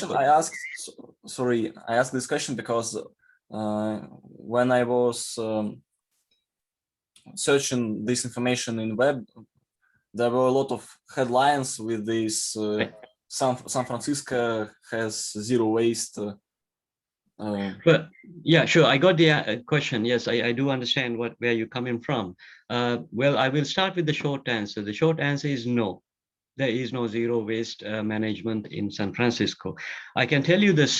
I asked, sorry, I asked this question because when I was searching this information in web, there were a lot of headlines with this San Francisco has zero waste. But yeah, sure. I got the question. Yes, I do understand where you're coming from. Well, I will start with the short answer. The short answer is no. There is no zero waste management in San Francisco. I can tell you this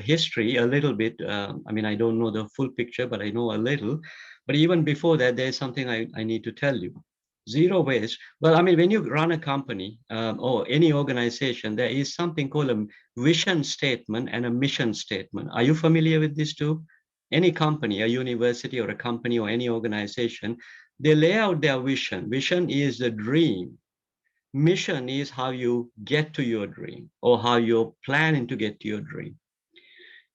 history a little bit. I mean, I don't know the full picture, but I know a little. But even before that, there's something I need to tell you. Zero waste. Well, I mean, when you run a company or any organization, there is something called a vision statement and a mission statement. Are you familiar with these two? Any company, a university or a company or any organization, they lay out their vision. Vision is the dream. Mission is how you get to your dream or how you're planning to get to your dream.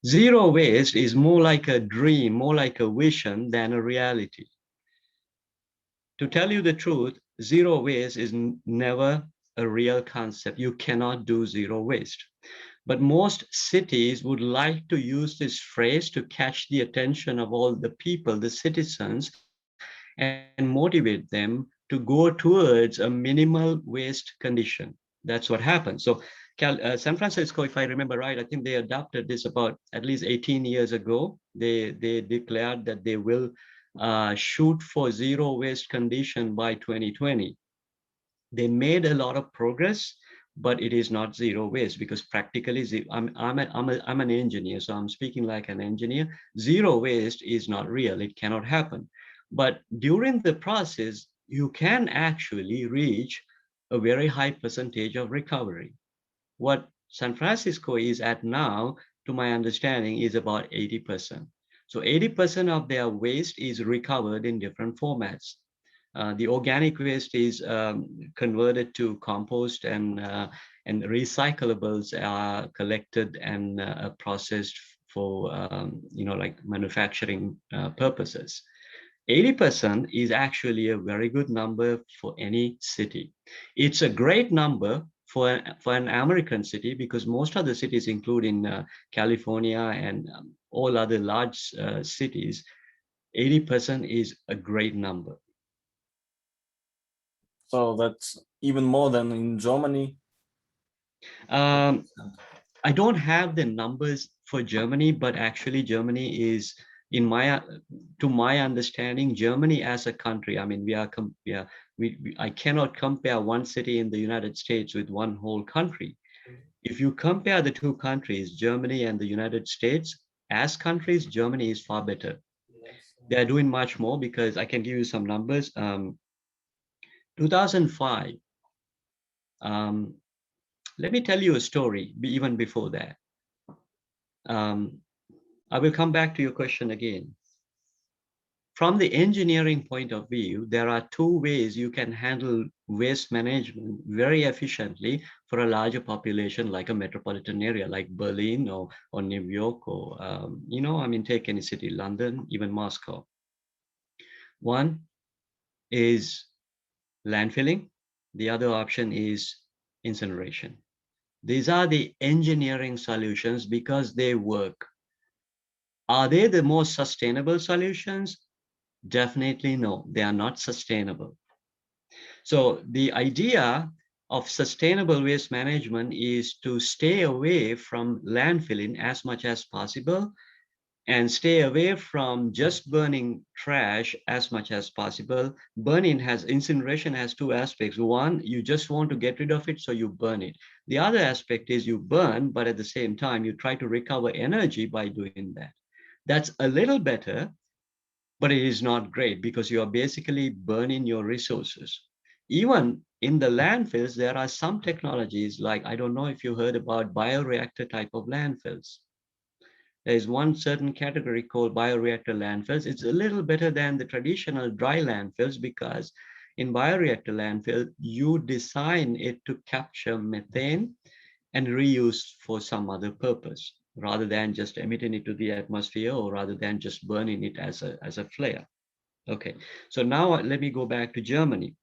Zero waste is more like a dream, more like a vision than a reality. To tell you the truth, zero waste is never a real concept. You cannot do zero waste. But most cities would like to use this phrase to catch the attention of all the people, the citizens, and motivate them to go towards a minimal waste condition. That's what happened. So San Francisco, if I remember right, I think they adopted this about at least 18 years ago. They declared that they will shoot for zero waste condition by 2020. They made a lot of progress, but it is not zero waste because practically, I'm an engineer, so I'm speaking like an engineer. Zero waste is not real. It cannot happen. But during the process, you can actually reach a very high percentage of recovery. What San Francisco is at now, to my understanding, is about 80%. So 80% of their waste is recovered in different formats. The organic waste is converted to compost and recyclables are collected and processed for like manufacturing purposes. 80% is actually a very good number for any city. It's a great number for an American city because most of the cities, including California and all other large cities, 80% is a great number. So that's even more than in Germany. I don't have the numbers for Germany, but actually Germany is, to my understanding, Germany as a country. I mean, I cannot compare one city in the United States with one whole country. If you compare the two countries, Germany and the United States, as countries, Germany is far better. They are doing much more because I can give you some numbers. 2005. Let me tell you a story, even before that. I will come back to your question again. From the engineering point of view, there are two ways you can handle waste management very efficiently for a larger population like a metropolitan area like Berlin or New York or, take any city, London, even Moscow. One is landfilling. The other option is incineration. These are the engineering solutions because they work. Are they the most sustainable solutions? Definitely no, they are not sustainable. So the idea of sustainable waste management is to stay away from landfilling as much as possible and stay away from just burning trash as much as possible. Incineration has two aspects. One, you just want to get rid of it, so you burn it. The other aspect is you burn, but at the same time, you try to recover energy by doing that. That's a little better, but it is not great because you are basically burning your resources. Even in the landfills, there are some technologies like, I don't know if you heard about bioreactor type of landfills. There is one certain category called bioreactor landfills. It's a little better than the traditional dry landfills because in bioreactor landfill, you design it to capture methane and reuse for some other purpose rather than just emitting it to the atmosphere or rather than just burning it as a flare. Okay, so now let me go back to Germany.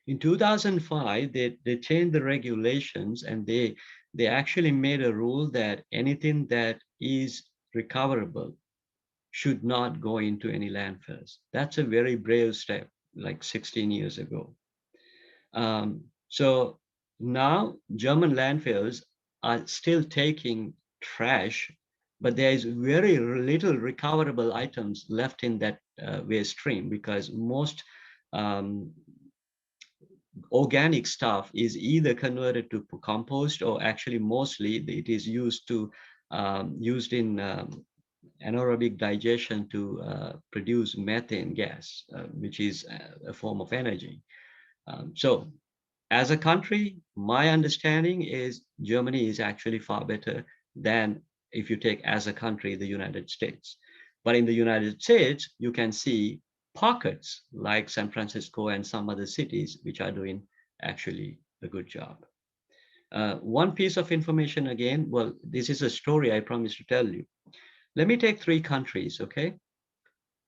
In 2005, they changed the regulations and they they actually made a rule that anything that is recoverable should not go into any landfills. That's a very brave step, like 16 years ago. So now German landfills are still taking trash, but there is very little recoverable items left in that waste stream, because most um, organic stuff is either converted to compost, or actually mostly it is used to used in anaerobic digestion to produce methane gas, which is a form of energy. So as a country, my understanding is Germany is actually far better than, if you take as a country, the United States. But in the United States, you can see pockets like San Francisco and some other cities which are doing actually a good job. One piece of information again, well, this is a story I promised to tell you. Let me take three countries, okay?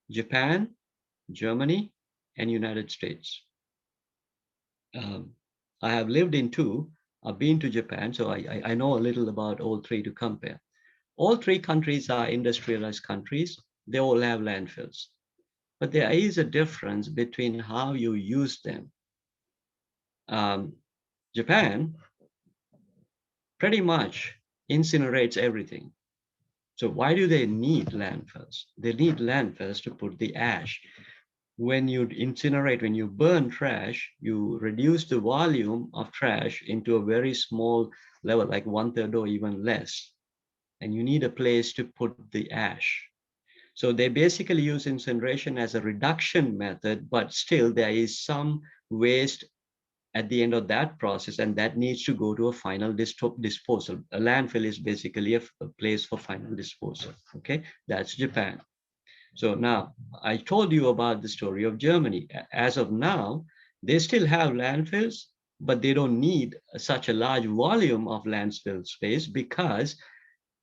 Japan, Germany, and United States. I have lived in two. I've been to Japan, so I know a little about all three to compare. All three countries are industrialized countries. They all have landfills. But there is a difference between how you use them. Japan pretty much incinerates everything. So why do they need landfills? They need landfills to put the ash. When you incinerate, when you burn trash, you reduce the volume of trash into a very small level, like 1/3 or even less. And you need a place to put the ash. So they basically use incineration as a reduction method, but still there is some waste at the end of that process, and that needs to go to a final disposal. A landfill is basically a place for final disposal. Okay, that's Japan. So now I told you about the story of Germany. As of now, they still have landfills, but they don't need such a large volume of landfill space, because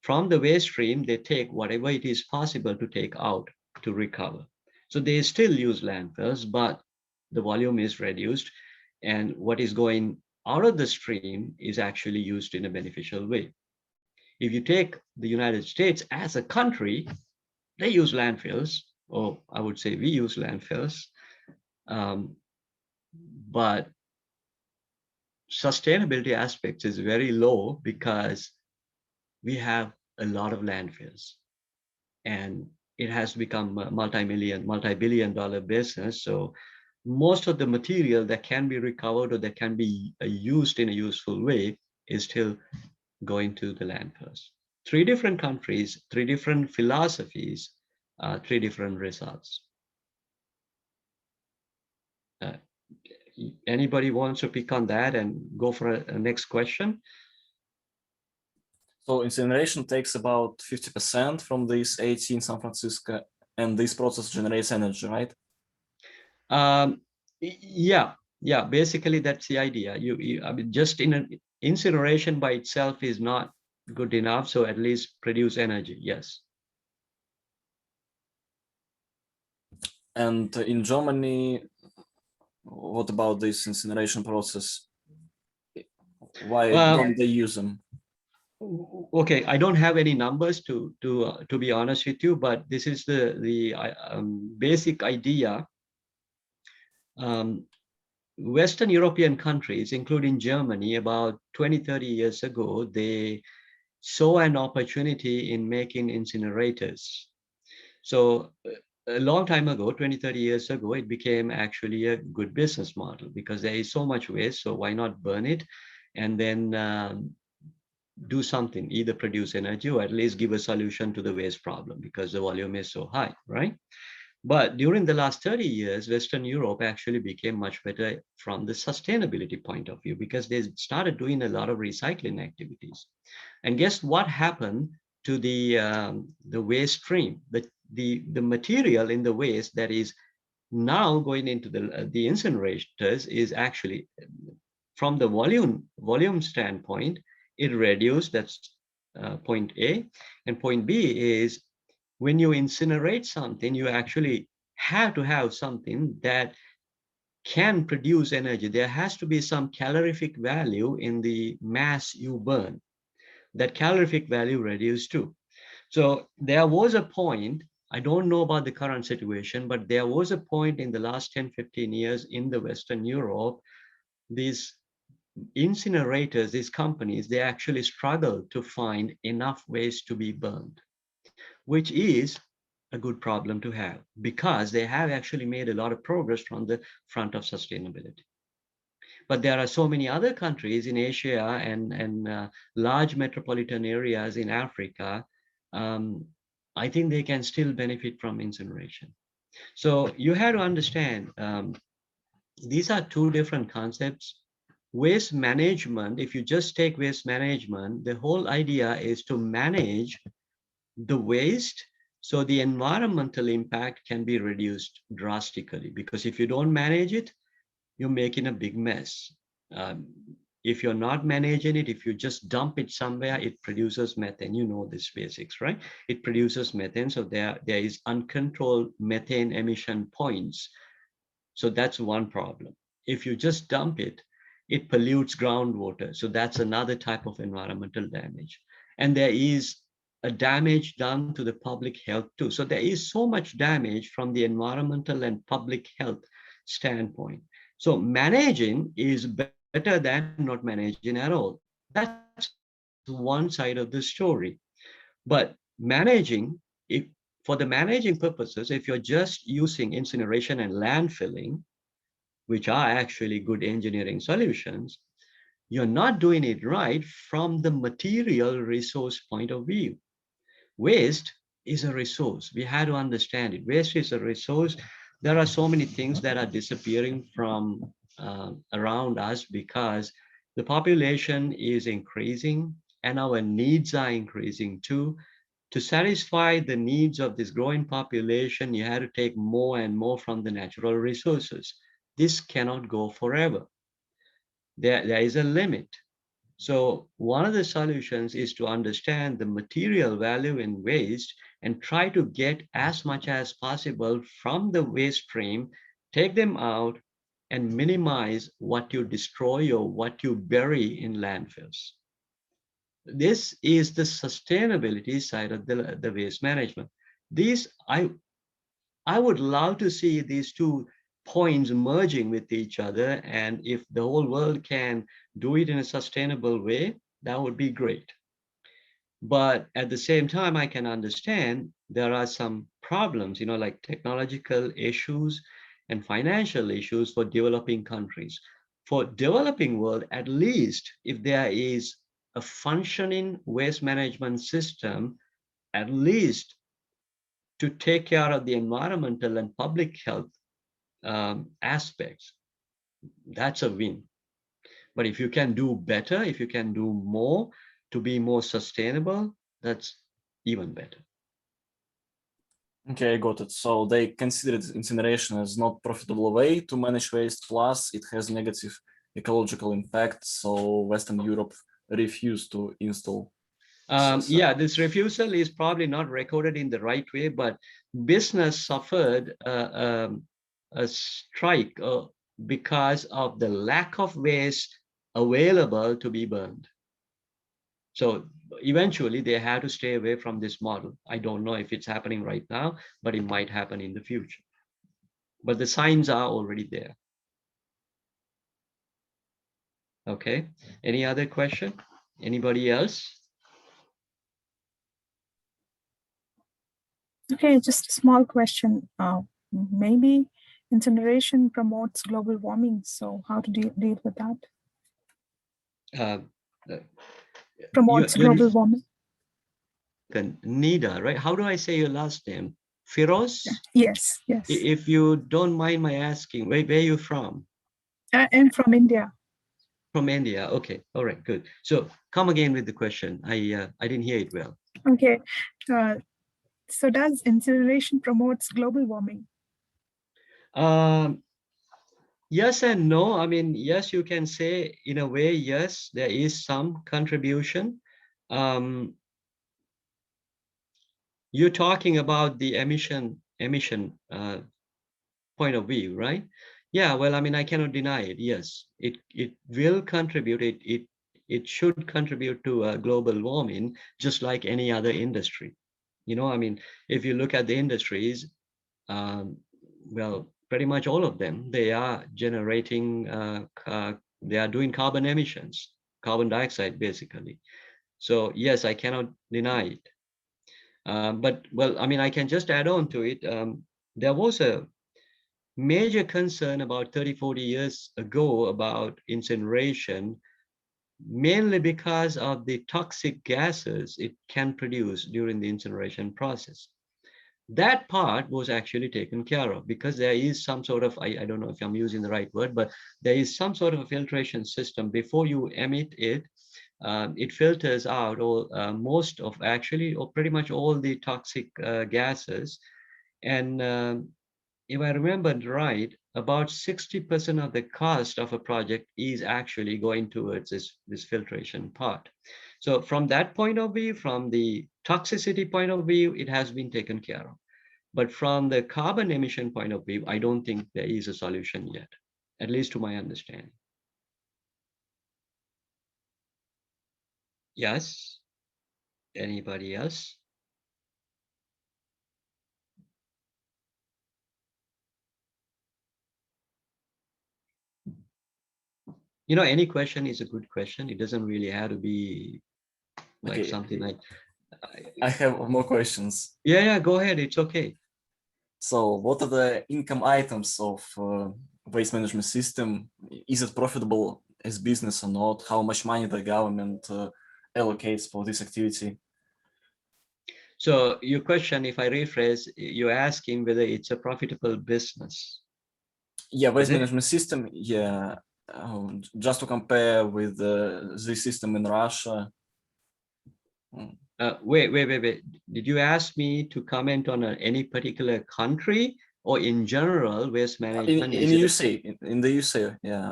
from the waste stream, they take whatever it is possible to take out to recover. So they still use landfills, but the volume is reduced. And what is going out of the stream is actually used in a beneficial way. If you take the United States as a country, they use landfills, or I would say we use landfills, but sustainability aspects is very low because we have a lot of landfills, and it has become a multi-billion dollar business. So most of the material that can be recovered or that can be used in a useful way is still going to the landfills. Three different countries, three different philosophies, three different results. Anybody wants to pick on that and go for a next question? So incineration takes about 50% from this 18 San Francisco, and this process generates energy, right? Yeah. Basically, that's the idea. I mean, just in an incineration by itself is not good enough. So at least produce energy. Yes. And in Germany, what about this incineration process? Why don't they use them? Okay, I don't have any numbers to be honest with you, but this is the basic idea. Western European countries, including Germany, about 20, 30 years ago, they saw an opportunity in making incinerators. So a long time ago, 20, 30 years ago, it became actually a good business model, because there is so much waste. So why not burn it and then do something, either produce energy or at least give a solution to the waste problem, because the volume is so high, right? But during the last 30 years, Western Europe actually became much better from the sustainability point of view, because they started doing a lot of recycling activities. And guess what happened to the waste stream? The material in the waste that is now going into the incinerators is actually, from the volume standpoint, it reduced. That's point A. And point B is, when you incinerate something, you actually have to have something that can produce energy. There has to be some calorific value in the mass you burn. that calorific value reduced too. So there was a point, I don't know about the current situation, but there was a point in the last 10, 15 years in the Western Europe, these incinerators, these companies, they actually struggle to find enough waste to be burned, which is a good problem to have because they have actually made a lot of progress from the front of sustainability. But there are so many other countries in Asia and large metropolitan areas in Africa. I think they can still benefit from incineration. So you have to understand, these are two different concepts. Waste management, if you just take waste management, the whole idea is to manage the waste so the environmental impact can be reduced drastically. Because if you don't manage it, you're making a big mess. If you're not managing it, if you just dump it somewhere, it produces methane. You know this basics, right? It produces methane. So there is uncontrolled methane emission points. So that's one problem. If you just dump it, it pollutes groundwater. So that's another type of environmental damage. And there is a damage done to the public health too. So there is so much damage from the environmental and public health standpoint. So managing is better than not managing at all. That's one side of the story. But managing, if for the managing purposes, if you're just using incineration and landfilling, which are actually good engineering solutions, you're not doing it right from the material resource point of view. Waste is a resource. We had to understand it. Waste is a resource. There are so many things that are disappearing from around us because the population is increasing and our needs are increasing too. To satisfy the needs of this growing population, you have to take more and more from the natural resources. This cannot go forever. There is a limit. So one of the solutions is to understand the material value in waste and try to get as much as possible from the waste stream, take them out and minimize what you destroy or what you bury in landfills. This is the sustainability side of the waste management. These, I would love to see these two points merging with each other. And if the whole world can do it in a sustainable way, that would be great. But at the same time, I can understand there are some problems, like technological issues and financial issues for developing countries. For developing world, at least if there is a functioning waste management system, at least to take care of the environmental and public health aspects, that's a win. But if you can do better, if you can do more to be more sustainable, that's even better. Okay, I got it. So they considered incineration as not profitable way to manage waste, plus it has negative ecological impact. So Western Europe refused to install. Yeah, this refusal is probably not recorded in the right way, but business suffered a strike because of the lack of waste available to be burned. So eventually they had to stay away from this model. I don't know if it's happening right now, but it might happen in the future. But the signs are already there. Okay, any other question? Anybody else? Okay, just a small question. Maybe incineration promotes global warming. So how to deal with that? Promotes global warming. Nida, right? How do I say your last name? Firoz? Yes, yes. If you don't mind my asking, where are you from? I'm from India. From India. Okay. All right. Good. So come again with the question. I didn't hear it well. Okay. So does incineration promotes global warming? Yes and no. I mean, yes, you can say in a way, yes, there is some contribution. You're talking about the emission point of view, right? Yeah, well, I mean, I cannot deny it. Yes, it will contribute. it should contribute to global warming, just like any other industry. You know, I mean, if you look at the industries, well, pretty much all of them, they are generating, they are doing carbon emissions, carbon dioxide, basically. So yes, I cannot deny it. But well, I mean, I can just add on to it. There was a major concern about 30, 40 years ago about incineration, mainly because of the toxic gases it can produce during the incineration process. That part was actually taken care of because there is some sort of, I don't know if I'm using the right word, but there is some sort of a filtration system before you emit it. It filters out all, most of actually, or pretty much all the toxic gases. And if I remembered right, about 60% of the cost of a project is actually going towards this filtration part. So from that point of view, from the toxicity point of view, it has been taken care of. But from the carbon emission point of view, I don't think there is a solution yet, at least to my understanding. Yes? Anybody else? You know, any question is a good question. It doesn't really have to be like Okay. something like... I have more questions. Yeah, go ahead. It's okay. So what are the income items of waste management system? Is it profitable as business or not? How much money the government allocates for this activity? So your question, if I rephrase, you're asking whether it's a profitable business. Yeah, waste management system. Yeah, just to compare with the system in Russia. Wait. Did you ask me to comment on any particular country or in general waste management? In USA, in the USA, yeah.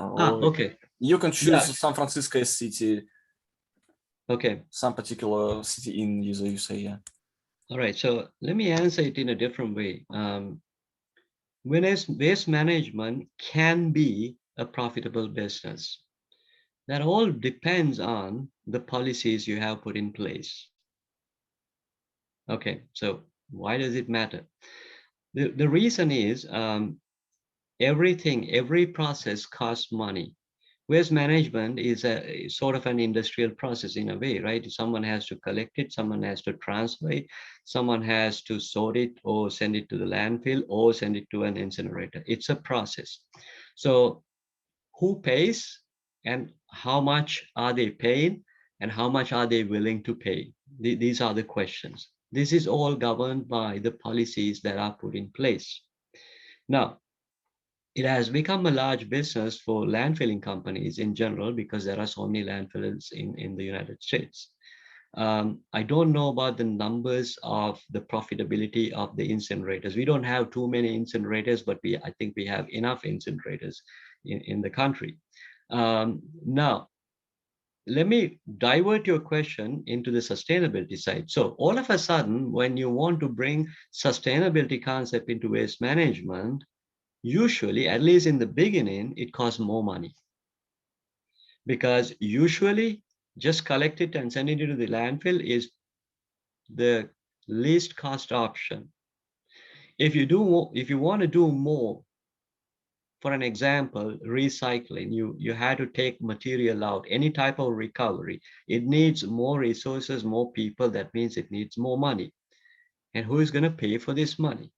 Okay. You can choose San Francisco city. Okay. Some particular city in the USA, yeah. All right. So let me answer it in a different way. Waste management can be a profitable business. That all depends on the policies you have put in place. Okay, so why does it matter? The reason is every process costs money. Waste management is a sort of an industrial process in a way, right? Someone has to collect it, someone has to transfer it, someone has to sort it or send it to the landfill or send it to an incinerator. It's a process. So who pays and how much are they paying and how much are they willing to pay? These are the questions. This is all governed by the policies that are put in place. Now, it has become a large business for landfilling companies in general because there are so many landfills in the United States. I don't know about the numbers of the profitability of the incinerators. We don't have too many incinerators, but I think we have enough incinerators in the country. Now, let me divert your question into the sustainability side. So all of a sudden, when you want to bring sustainability concept into waste management, usually, at least in the beginning, it costs more money. Because usually just collect it and send it to the landfill is the least cost option. If you want to do more, for an example, recycling, you had to take material out, any type of recovery. It needs more resources, more people. That means it needs more money. And who is going to pay for this money?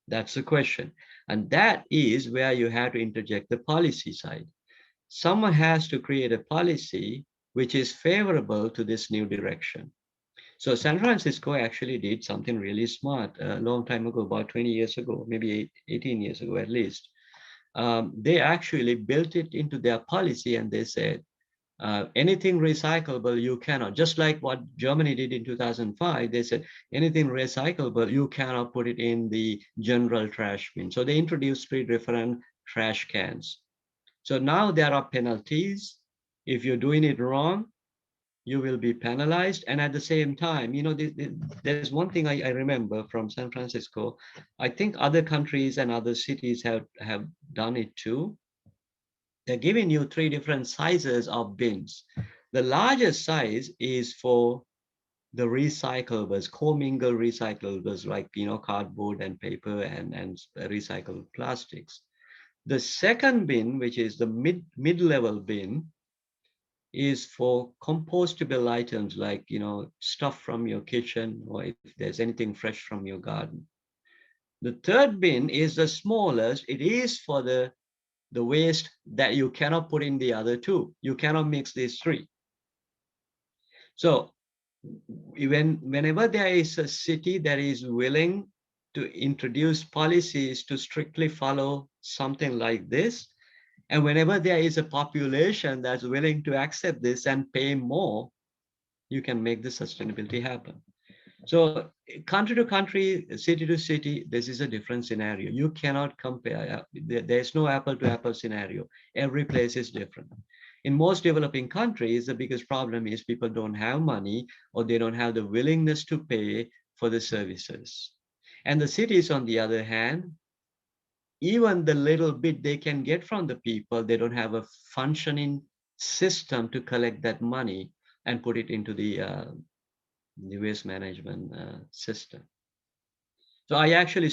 That's the question. And that is where you have to interject the policy side. Someone has to create a policy which is favorable to this new direction. So San Francisco actually did something really smart a long time ago, about 20 years ago, maybe 18 years ago at least. They actually built it into their policy and they said, anything recyclable, you cannot. Just like what Germany did in 2005, they said, anything recyclable, you cannot put it in the general trash bin. So they introduced 3 different trash cans. So now there are penalties. If you're doing it wrong, you will be penalized. And at the same time, you know, there's one thing I remember from San Francisco. I think other countries and other cities have done it too. they're giving you 3 different sizes of bins. The largest size is for the recyclables, commingled recyclables, like, cardboard and paper and recycled plastics. The second bin, which is the mid-level bin, is for compostable items like, stuff from your kitchen, or if there's anything fresh from your garden. The third bin is the smallest. It is for the waste that you cannot put in the other 2. You cannot mix these 3. So whenever there is a city that is willing to introduce policies to strictly follow something like this, and whenever there is a population that's willing to accept this and pay more, you can make the sustainability happen. So country to country, city to city, this is a different scenario. You cannot compare. There's no apple to apple scenario. Every place is different. In most developing countries, the biggest problem is people don't have money, or they don't have the willingness to pay for the services. And the cities, on the other hand, even the little bit they can get from the people, they don't have a functioning system to collect that money and put it into the waste management system. So I actually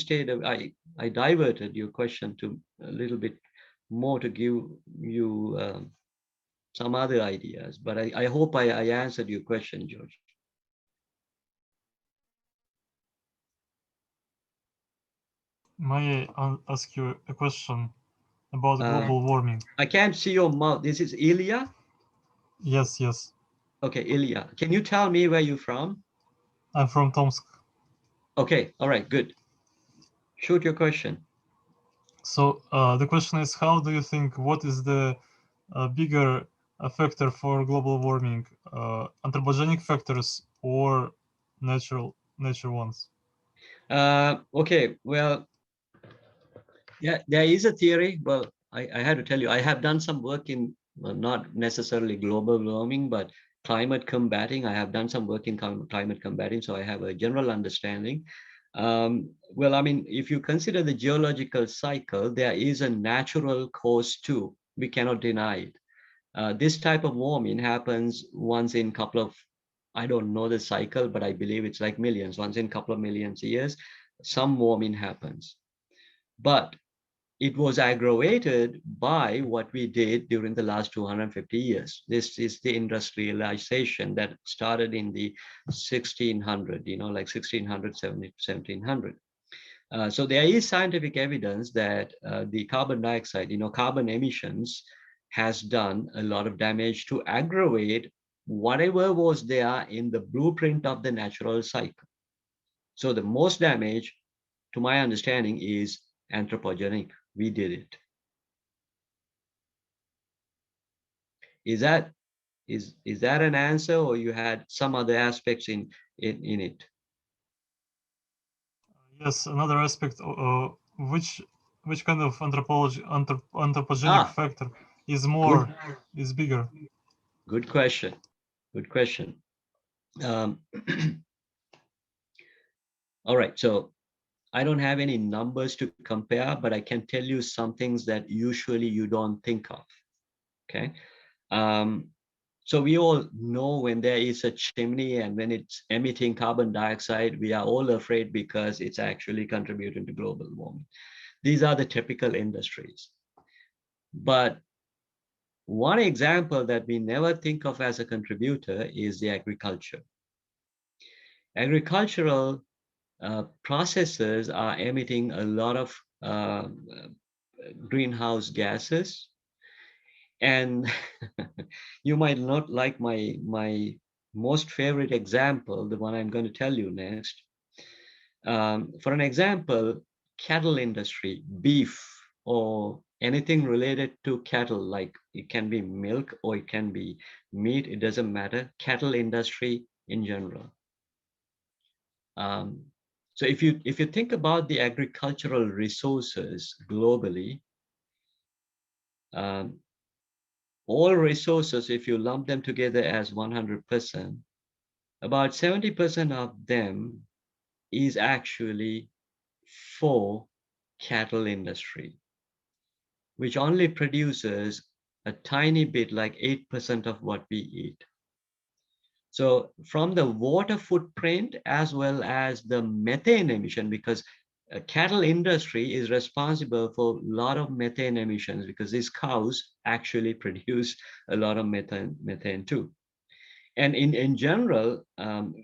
I diverted your question to a little bit more to give you some other ideas, but I hope I answered your question, George. May I ask you a question about global warming? I can't see your mouth. This is Ilya? Yes, yes. Okay, Ilya. Can you tell me where you're from? I'm from Tomsk. Okay, all right, good. Shoot your question. So the question is, how do you think, what is the bigger factor for global warming, anthropogenic factors or nature ones? Okay, well, yeah, there is a theory. Well, I had to tell you, I have done some work in, well, not necessarily global warming, but climate combating. I have done some work in climate combating, so I have a general understanding. Well, I mean, if you consider the geological cycle, there is a natural cause too. We cannot deny it. This type of warming happens once in a couple of, I don't know the cycle, but I believe it's like millions, once in a couple of millions years, some warming happens. But it was aggravated by what we did during the last 250 years. This is the industrialization that started in the 1600, like 1600, 1700. So there is scientific evidence that the carbon dioxide, carbon emissions has done a lot of damage to aggravate whatever was there in the blueprint of the natural cycle. So the most damage, to my understanding, is anthropogenic. We did it. Is that an answer, or you had some other aspects in it? Yes, another aspect, which kind of anthropogenic factor is bigger? Good question. Good question. All right, so I don't have any numbers to compare, but I can tell you some things that usually you don't think of. Okay. So we all know when there is a chimney and when it's emitting carbon dioxide, we are all afraid because it's actually contributing to global warming. These are the typical industries. But one example that we never think of as a contributor is the agriculture. Agricultural processes are emitting a lot of greenhouse gases. And you might not like my most favorite example, the one I'm going to tell you next. For an example, cattle industry, beef, or anything related to cattle, like it can be milk or it can be meat, it doesn't matter, cattle industry in general. So if you think about the agricultural resources globally, all resources, if you lump them together as 100%, about 70% of them is actually for cattle industry, which only produces a tiny bit, like 8% of what we eat. So from the water footprint as well as the methane emission, because cattle industry is responsible for a lot of methane emissions because these cows actually produce a lot of methane too. And in general,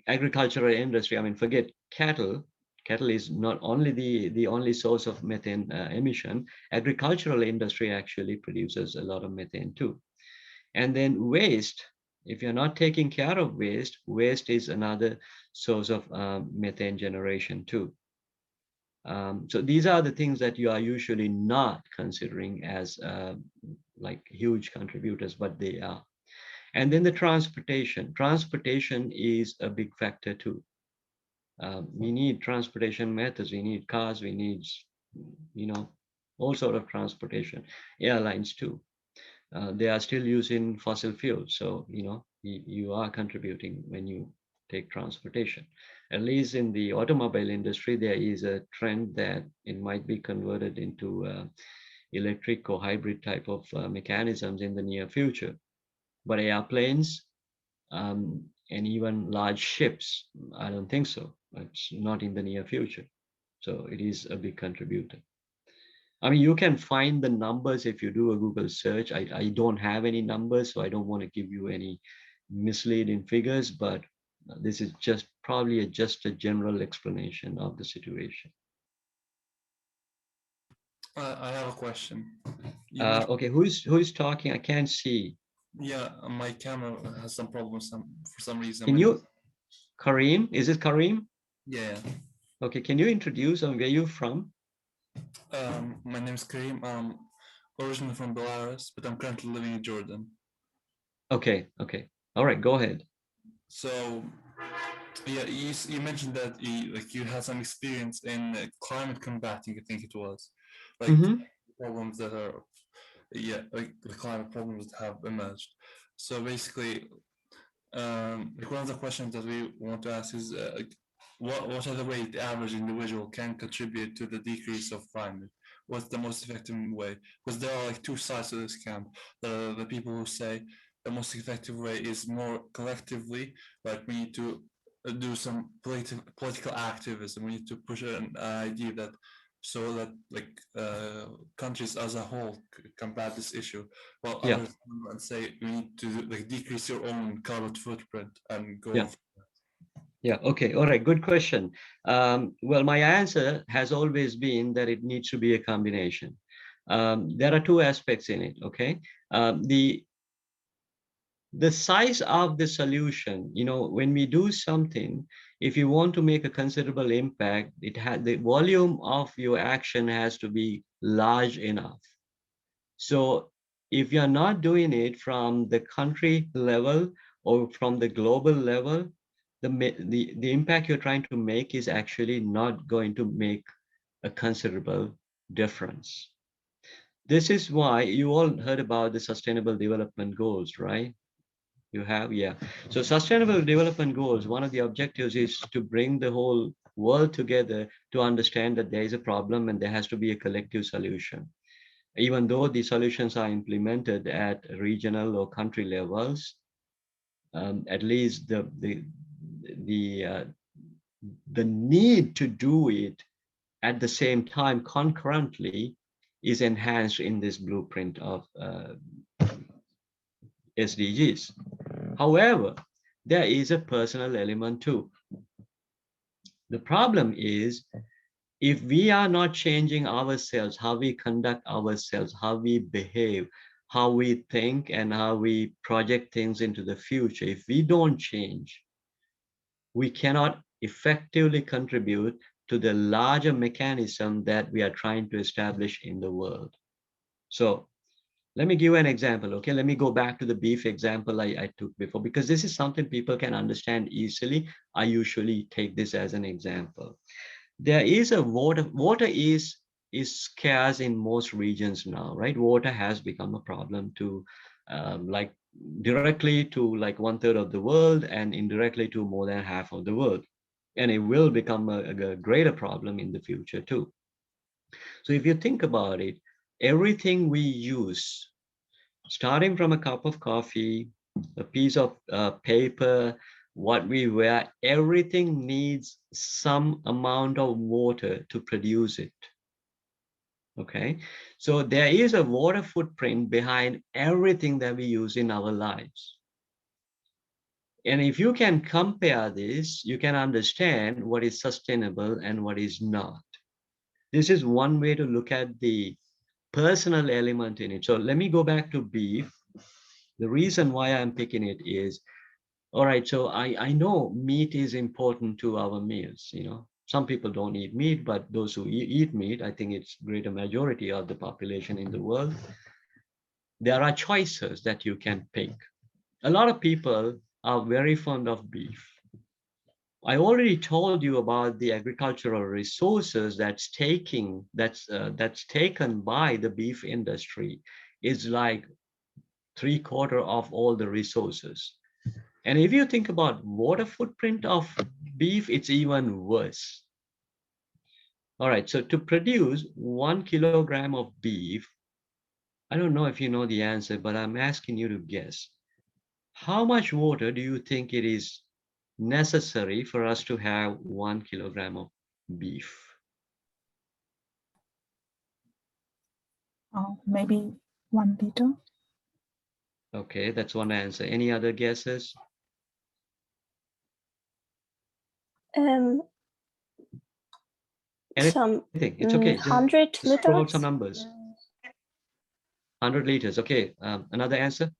agricultural industry, I mean, forget cattle. Cattle is not only the only source of methane emission. Agricultural industry actually produces a lot of methane too. And then waste, if you're not taking care of waste, waste is another source of methane generation too. So these are the things that you are usually not considering as like huge contributors, but they are. And then the transportation. Transportation is a big factor too. We need transportation methods. We need cars. We need, all sort of transportation. Airlines too. They are still using fossil fuels. So, you are contributing when you take transportation. At least in the automobile industry, there is a trend that it might be converted into electric or hybrid type of mechanisms in the near future. But airplanes and even large ships, I don't think so. It's not in the near future. So it is a big contributor. I mean, you can find the numbers if you do a Google search. I don't have any numbers, so I don't want to give you any misleading figures, but this is just probably just a general explanation of the situation. I have a question. Okay, who's talking? I can't see. Yeah, my camera has some problems for some reason. Can you, Kareem? Is it Kareem? Yeah. Okay, can you introduce where you're from? My name is Kareem. I'm originally from Belarus, but I'm currently living in Jordan. Okay. All right, go ahead. So, yeah, you mentioned that you had some experience in climate combating, I think it was. Like problems that are, like the climate problems that have emerged. So basically, like one of the questions that we want to ask is, what are the ways the average individual can contribute to the decrease of climate? What's the most effective way? Because there are like two sides to this camp. The people who say the most effective way is more collectively, like we need to do some political activism. We need to push an idea that so that countries as a whole combat this issue, while others say we need to decrease your own carbon footprint and go on. Yeah, okay, all right, good question. Well, my answer has always been that it needs to be a combination. There are two aspects in it, okay? The size of the solution, when we do something, if you want to make a considerable impact, the volume of your action has to be large enough. So if you're not doing it from the country level or from the global level, the impact you're trying to make is actually not going to make a considerable difference. This is why you all heard about the Sustainable Development Goals, right? You have, yeah. So Sustainable Development Goals, one of the objectives is to bring the whole world together to understand that there is a problem and there has to be a collective solution. Even though the solutions are implemented at regional or country levels, at least the need to do it at the same time concurrently is enhanced in this blueprint of SDGs. However, there is a personal element too. The problem is, if we are not changing ourselves, how we conduct ourselves, how we behave, how we think, and how we project things into the future, if we don't change, we cannot effectively contribute to the larger mechanism that we are trying to establish in the world. So let me give you an example, okay? Let me go back to the beef example I took before, because this is something people can understand easily. I usually take this as an example. There is a water is scarce in most regions now, right? Water has become a problem to like directly to like 1/3 of the world and indirectly to more than half of the world. And it will become a greater problem in the future too. So if you think about it, everything we use starting from a cup of coffee, a piece of paper, what we wear, everything needs some amount of water to produce it. Okay, so there is a water footprint behind everything that we use in our lives. And if you can compare this, you can understand what is sustainable and what is not. This is one way to look at the personal element in it. So let me go back to beef. The reason why I'm picking it is, all right, so I know meat is important to our meals. You know, some people don't eat meat, but those who eat meat, I think it's greater majority of the population in the world. There are choices that you can pick. A lot of people are very fond of beef. I already told you about the agricultural resources that's taken by the beef industry. Is like 3/4 of all the resources. And if you think about water footprint of beef, it's even worse. All right, so to produce 1 kilogram of beef, I don't know if you know the answer, but I'm asking you to guess. How much water do you think it is necessary for us to have 1 kilogram of beef? Maybe 1 liter. Okay, that's one answer. Any other guesses? Some It's okay. 100 just throw out liters. some numbers. 100 liters. Okay. Another answer?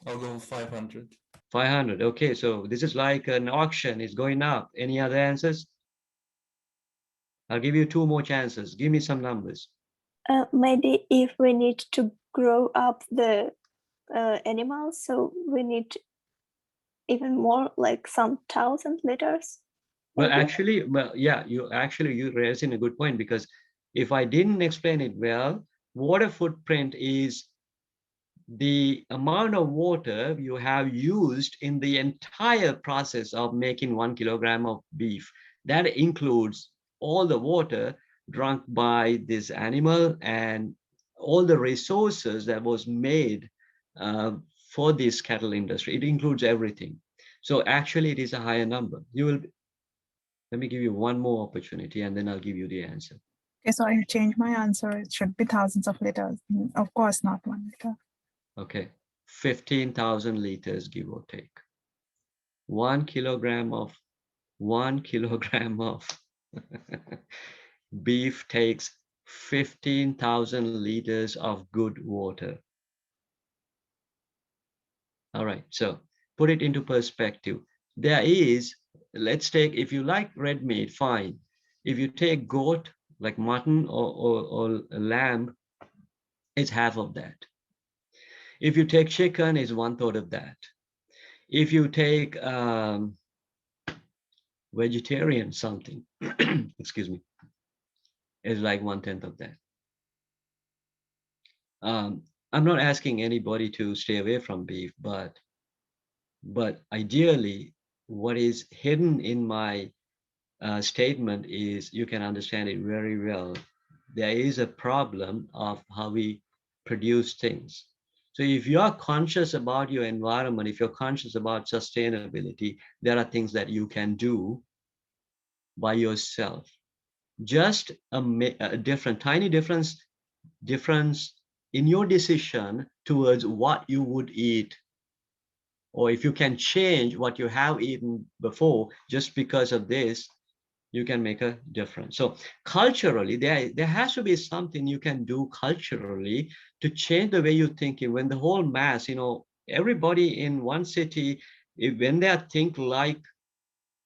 I'll go 500. 500. Okay, so this is like an auction. It's going up. Any other answers? I'll give you 2 more chances. Give me some numbers. Maybe if we need to grow up the animals, so we need even more, like some 1,000 liters. Well, maybe? actually, yeah, you raising a good point, because if I didn't explain it well, water footprint is the amount of water you have used in the entire process of making 1 kilogram of beef. That includes all the water drunk by this animal and all the resources that was made for this cattle industry. It includes everything. So actually it is a higher number. Let me give you one more opportunity and then I'll give you the answer. Okay, so I changed my answer. It should be thousands of liters. Of course, not 1 liter. Okay, 15,000 liters, give or take. 1 kilogram of beef takes 15,000 liters of good water. All right, so put it into perspective. There is, let's take, if you like red meat, fine. If you take goat, like mutton or lamb, it's half of that. If you take chicken, it's 1/3 of that. If you take vegetarian something, excuse me, is like 1/10 of that. I'm not asking anybody to stay away from beef, but ideally, what is hidden in my statement is, you can understand it very well. There is a problem of how we produce things. So if you are conscious about your environment, if you're conscious about sustainability, there are things that you can do by yourself. Just a tiny difference in your decision towards what you would eat, or if you can change what you have eaten before just because of this, you can make a difference. So culturally, there has to be something you can do culturally to change the way you think. When the whole mass, everybody in one city, when they think like,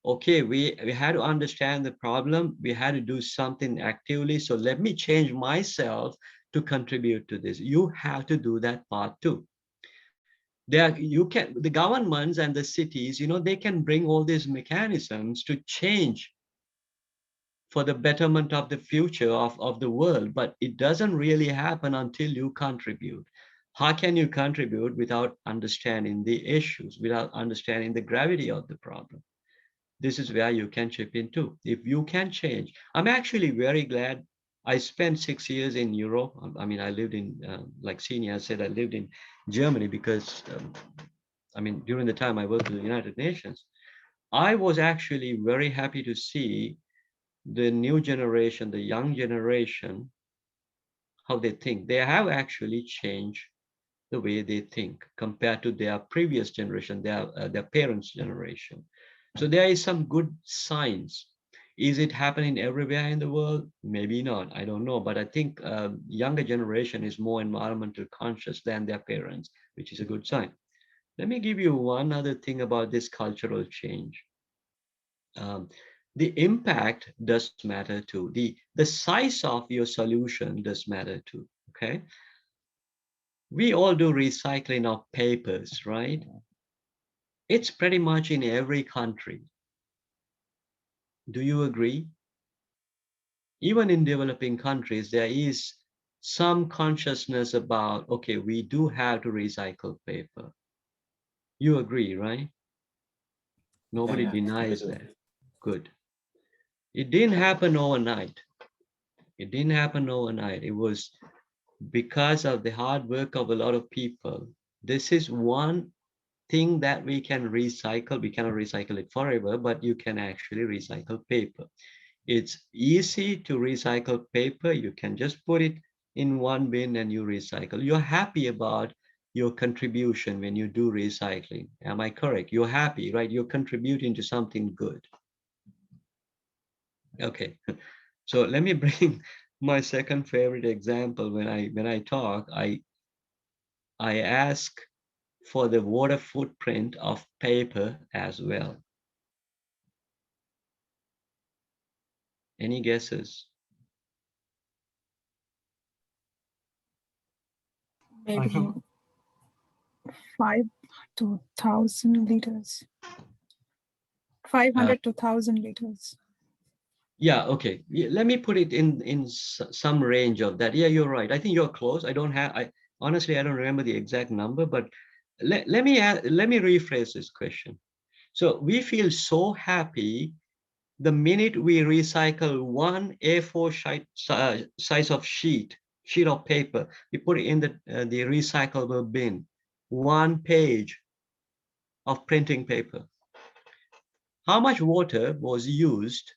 okay, we had to understand the problem, we had to do something actively, so let me change myself to contribute to this. You have to do that part too. The governments and the cities, they can bring all these mechanisms to change for the betterment of the future of the world, but it doesn't really happen until you contribute. How can you contribute without understanding the issues, without understanding the gravity of the problem? This is where you can chip in too. If you can change, I'm actually very glad I spent 6 years in Europe. I mean, I lived in, like Senior said, I lived in Germany because, I mean, during the time I worked with the United Nations, I was actually very happy to see the new generation, the young generation, how they think. They have actually changed the way they think compared to their previous generation, their parents' generation. So there is some good signs. Is it happening everywhere in the world? Maybe not. I don't know. But I think younger generation is more environmental conscious than their parents, which is a good sign. Let me give you one other thing about this cultural change. The impact does matter too. The size of your solution does matter too. Okay. We all do recycling of papers, right? It's pretty much in every country. Do you agree? Even in developing countries, there is some consciousness about, okay, we do have to recycle paper. You agree, right? Nobody Yeah, denies we do. that. Good. It didn't happen overnight. It didn't happen overnight. It was because of the hard work of a lot of people. This is one thing that we can recycle. We cannot recycle it forever, but you can actually recycle paper. It's easy to recycle paper. You can just put it in one bin and you recycle. You're happy about your contribution when you do recycling. Am I correct? You're happy, right? You're contributing to something good. Okay, so let me bring my second favorite example. When I talk, I ask for the water footprint of paper as well. Any guesses? Maybe 5 to 1,000 liters. 500 to 1,000 liters. Yeah, okay. Let me put it in some range of that. Yeah, you're right. I think you're close. Honestly, I don't remember the exact number, but let me rephrase this question. So we feel so happy the minute we recycle one A4 size of sheet of paper, we put it in the recyclable bin, 1 page of printing paper. How much water was used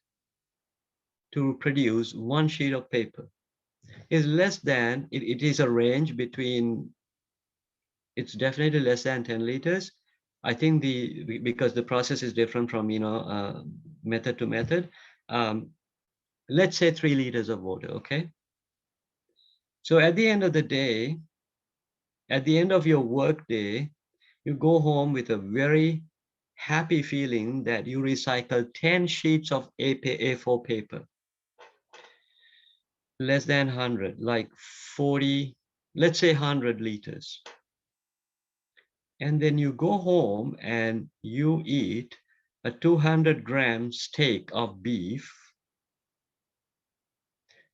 to produce 1 sheet of paper? Is less than, it is a range between, it's definitely less than 10 liters. I think because the process is different from, method to method, let's say 3 liters of water, okay? So at the end of the day, at the end of your work day, you go home with a very happy feeling that you recycled 10 sheets of A4 paper. Less than 100, like 40, let's say 100 liters. And then you go home and you eat a 200-gram steak of beef.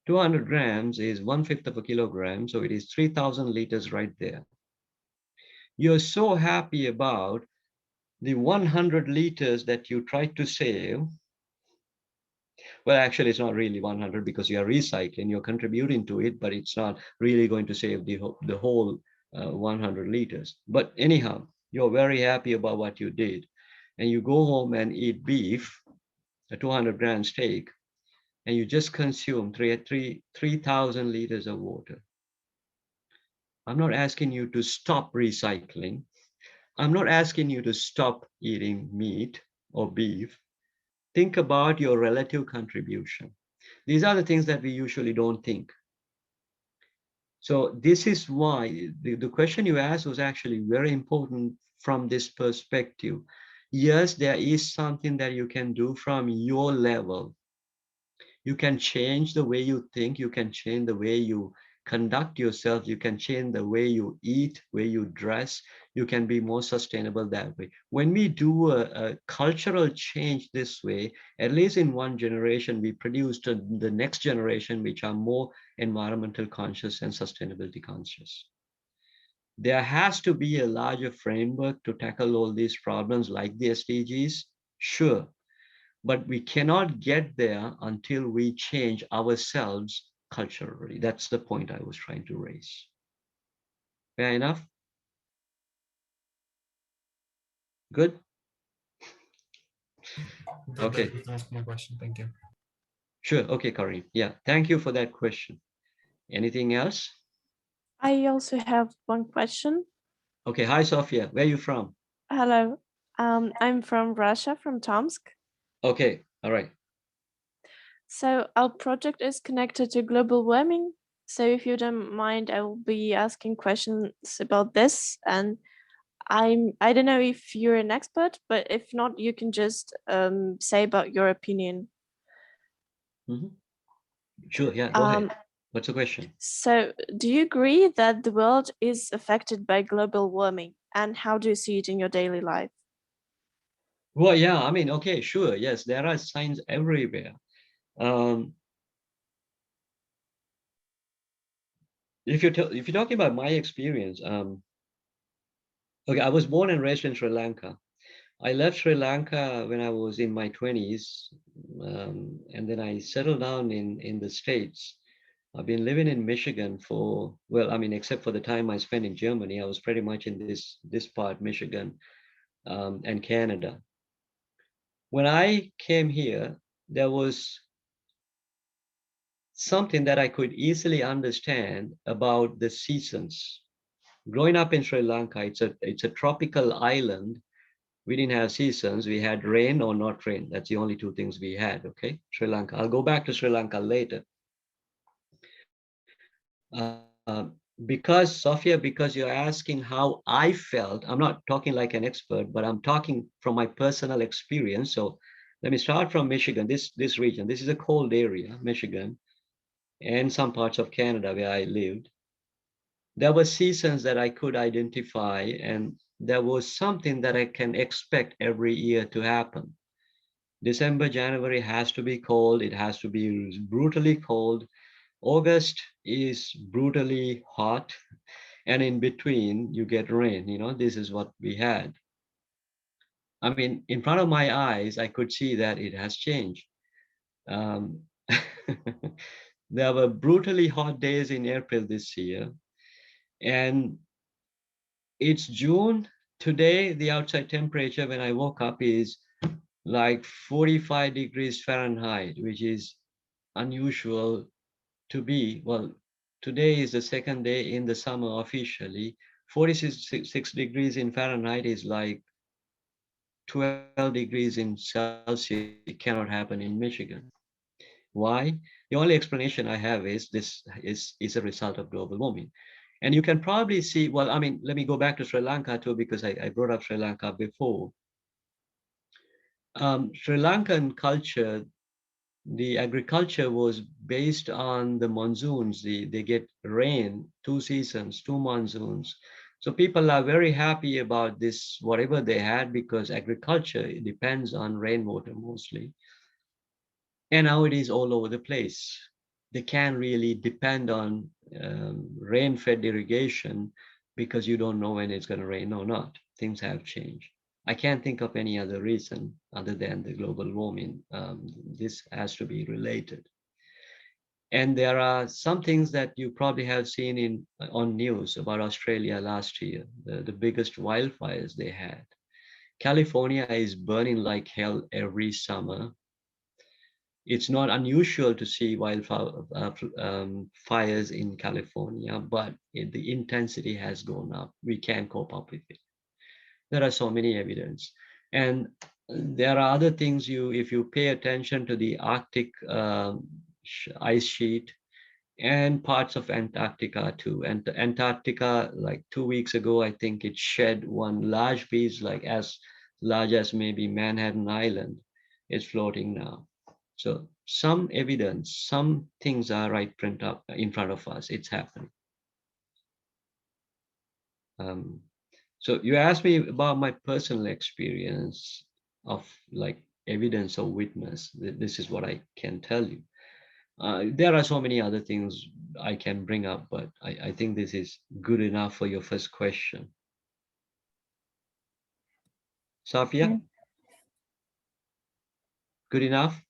200 grams is 1/5 of a kilogram, so it is 3,000 liters right there. You're so happy about the 100 liters that you tried to save. Well, actually, it's not really 100 because you are recycling, you're contributing to it, but it's not really going to save the whole 100 liters. But anyhow, you're very happy about what you did. And you go home and eat beef, a 200-gram steak, and you just consume 3,000 liters of water. I'm not asking you to stop recycling. I'm not asking you to stop eating meat or beef. Think about your relative contribution. These are the things that we usually don't think. So this is why the question you asked was actually very important from this perspective. Yes, there is something that you can do from your level. You can change the way you think. You can change the way you conduct yourself. You can change the way you eat, way you dress. You can be more sustainable that way. When we do a cultural change this way, at least in one generation, we produce the next generation, which are more environmental conscious and sustainability conscious. There has to be a larger framework to tackle all these problems like the SDGs, sure. But we cannot get there until we change ourselves culturally. That's the point I was trying to raise. Fair enough? Good? Okay. That answers my question. Thank you. Sure. Okay, Karim. Yeah, thank you for that question. Anything else? I also have one question. Okay. Hi, Sophia. Where are you from? Hello. I'm from Russia, from Tomsk. Okay. All right. So our project is connected to global warming. So if you don't mind, I will be asking questions about this. And I don't know if you're an expert, but if not, you can just say about your opinion. Mm-hmm. Sure. Yeah. Go ahead. What's the question? So do you agree that the world is affected by global warming? And how do you see it in your daily life? Well, yeah, I mean, okay, sure. Yes, there are signs everywhere. If you're talking about my experience, okay, I was born and raised in Sri Lanka. I left Sri Lanka when I was in my 20s, and then I settled down in the States. I've been living in Michigan for, well, I mean, except for the time I spent in Germany, I was pretty much in this part, Michigan, and Canada. When I came here, there was something that I could easily understand about the seasons. Growing up in Sri Lanka, it's a tropical island. We didn't have seasons. We had rain or not rain. That's the only two things we had. Okay, Sri Lanka. I'll go back to Sri Lanka later. Because Sophia, because you're asking how I felt, I'm not talking like an expert, but I'm talking from my personal experience. So let me start from Michigan, this region. This is a cold area, Michigan, and some parts of Canada where I lived. There were seasons that I could identify, and there was something that I can expect every year to happen. December, January has to be cold. It has to be brutally cold. August is brutally hot. And in between, you get rain. You know, this is what we had. I mean, in front of my eyes, I could see that it has changed. There were brutally hot days in April this year. And it's June. Today, the outside temperature when I woke up is like 45 degrees Fahrenheit, which is unusual to be. Well, today is the second day in the summer officially. 46 degrees in Fahrenheit is like 12 degrees in Celsius. It cannot happen in Michigan. Why? The only explanation I have is this is a result of global warming. And you can probably see, well, I mean, let me go back to Sri Lanka too, because I brought up Sri Lanka before. Sri Lankan culture, the agriculture was based on the monsoons. They get rain, 2 seasons, 2 monsoons. So people are very happy about this, whatever they had, because agriculture depends on rainwater mostly. And now it is all over the place. They can't really depend on rain-fed irrigation because you don't know when it's going to rain or not. Things have changed. I can't think of any other reason other than the global warming. This has to be related. And there are some things that you probably have seen on news about Australia last year, the biggest wildfires they had. California is burning like hell every summer. It's not unusual to see fires in California, but the intensity has gone up. We can't cope up with it. There are so many evidence. And there are other things if you pay attention to the Arctic ice sheet and parts of Antarctica too. And Antarctica, like 2 weeks ago, I think it shed one large piece, like as large as maybe Manhattan Island, is floating now. So some evidence, some things are right print up in front of us. It's happening. So you asked me about my personal experience of like evidence or witness. This is what I can tell you. There are so many other things I can bring up, but I think this is good enough for your first question. Safia? Good enough?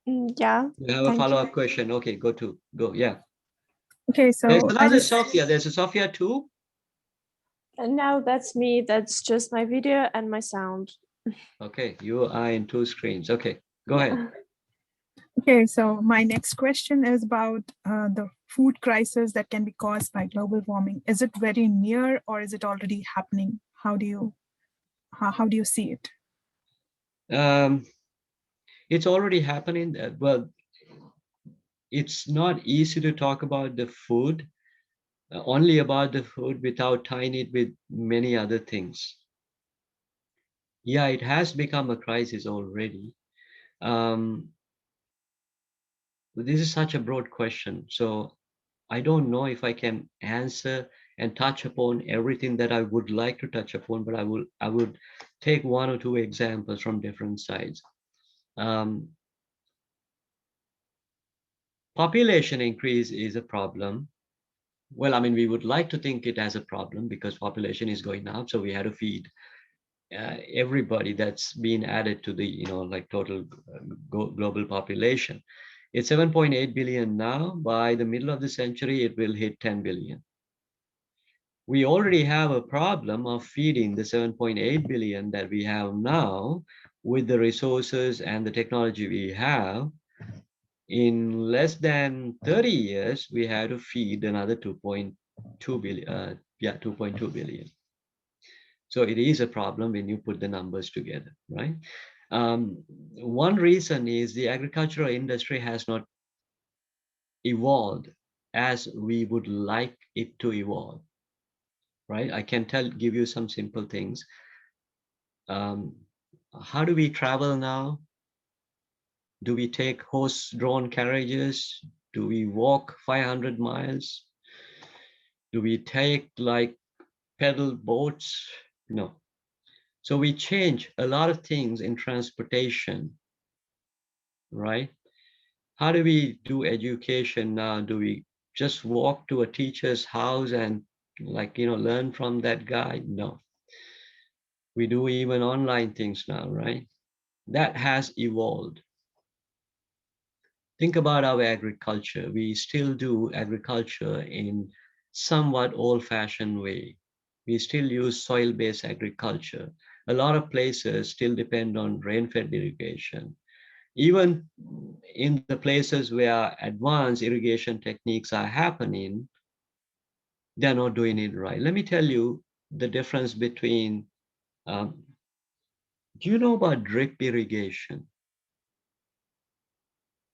Yeah. You have a follow-up question. Okay, go. Yeah. Okay, so There's another Sophia. There's a Sophia too. And now that's me. That's just my video and my sound. Okay, you are in 2 screens. Okay, go ahead. Okay, so my next question is about the food crisis that can be caused by global warming. Is it very near or is it already happening? How do you see it? It's already happening. Well, it's not easy to talk about the food, only about the food without tying it with many other things. Yeah, it has become a crisis already. This is such a broad question, so I don't know if I can answer and touch upon everything that I would like to touch upon, but I would take 1 or 2 examples from different sides. Population increase is a problem. Well, I mean, we would like to think it as a problem because population is going up, so we had to feed everybody that's been added to the, like total global population. It's 7.8 billion now. By the middle of the century, it will hit 10 billion. We already have a problem of feeding the 7.8 billion that we have now with the resources and the technology we have. In less than 30 years, we had to feed another 2.2 billion. 2.2 billion. So it is a problem when you put the numbers together, right? One reason is the agricultural industry has not evolved as we would like it to evolve, right? I can give you some simple things. How do we travel now? Do we take horse-drawn carriages? Do we walk 500 miles? Do we take like pedal boats? No. So we change a lot of things in transportation, right? How do we do education now? Do we just walk to a teacher's house and learn from that guy? No. We do even online things now, right? That has evolved. Think about our agriculture. We still do agriculture in somewhat old-fashioned way. We still use soil-based agriculture. A lot of places still depend on rain-fed irrigation. Even in the places where advanced irrigation techniques are happening, they're not doing it right. Let me tell you the difference between, do you know about drip irrigation?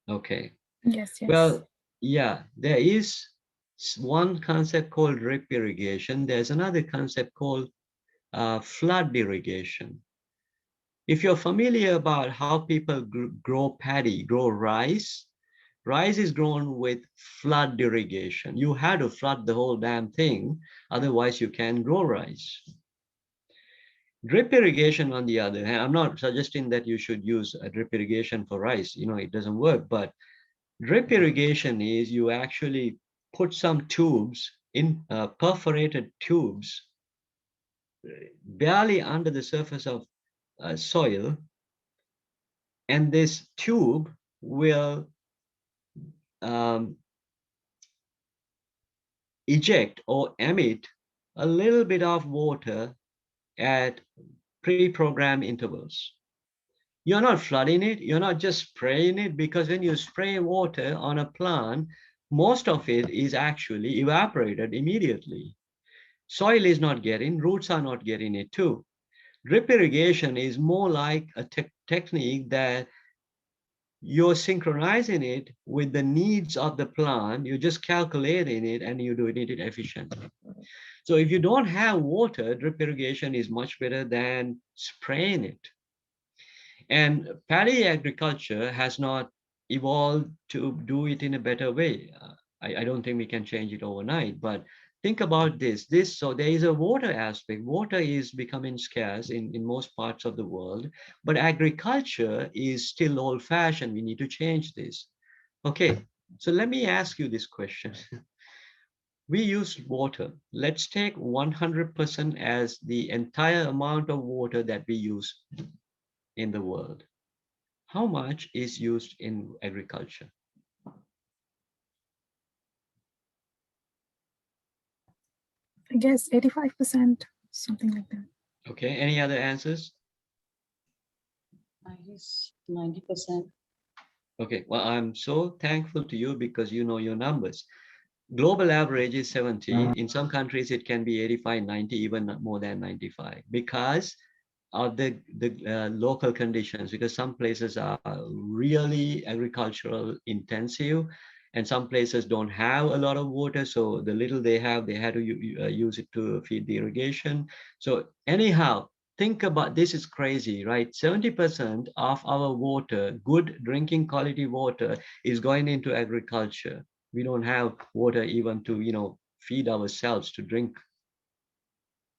Okay. Yes. Well, yeah, there is one concept called drip irrigation. There's another concept called flood irrigation. If you're familiar about how people grow rice, rice is grown with flood irrigation. You had to flood the whole damn thing, otherwise you can't grow rice. Drip irrigation, on the other hand, I'm not suggesting that you should use a drip irrigation for rice. It doesn't work, but drip irrigation is you actually put some tubes in perforated tubes barely under the surface of soil, and this tube will eject or emit a little bit of water at pre-programmed intervals. You're not flooding it, you're not just spraying it, because when you spray water on a plant, most of it is actually evaporated immediately. Soil is not getting, roots are not getting it too. Drip irrigation is more like a technique that you're synchronizing it with the needs of the plant. You're just calculating it and you're doing it efficiently. So if you don't have water, drip irrigation is much better than spraying it. And paddy agriculture has not evolved to do it in a better way. I don't think we can change it overnight, but think about this. So there is a water aspect. Water is becoming scarce in most parts of the world, but agriculture is still old-fashioned. We need to change this. Okay, so let me ask you this question. We use water. Let's take 100% as the entire amount of water that we use in the world. how much is used in agriculture? I guess 85%, something like that. Okay, any other answers? I guess 90%. Okay, well, I'm so thankful to you because you know your numbers. Global average is 70. In some countries, it can be 85, 90, even more than 95 because of the local conditions, because some places are really agricultural intensive and some places don't have a lot of water. So the little they have, they had to use it to feed the irrigation. So anyhow, think about this, is crazy, right? 70% of our water, good drinking quality water, is going into agriculture. We don't have water even to, you know, feed ourselves to drink.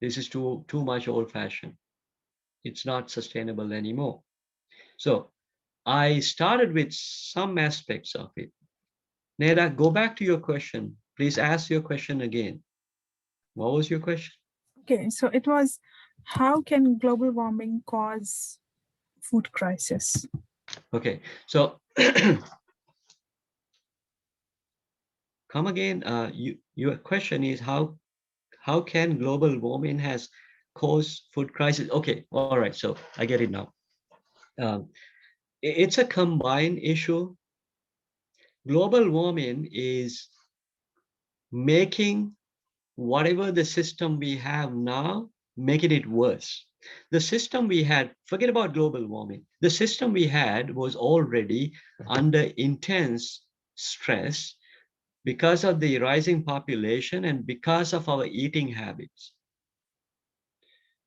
This is too much old-fashioned. It's not sustainable anymore. So I started with some aspects of it. Neda, go back to your question. Please ask your question again. What was your question? Okay, so it was, how can global warming cause food crisis? Okay, so come again. Your question is how can global warming has caused food crisis? Okay, all right. So I get it now. It's a combined issue. Global warming is making whatever the system we have now, making it worse. The system we had, forget about global warming. The system we had was already under intense stress because of the rising population and because of our eating habits.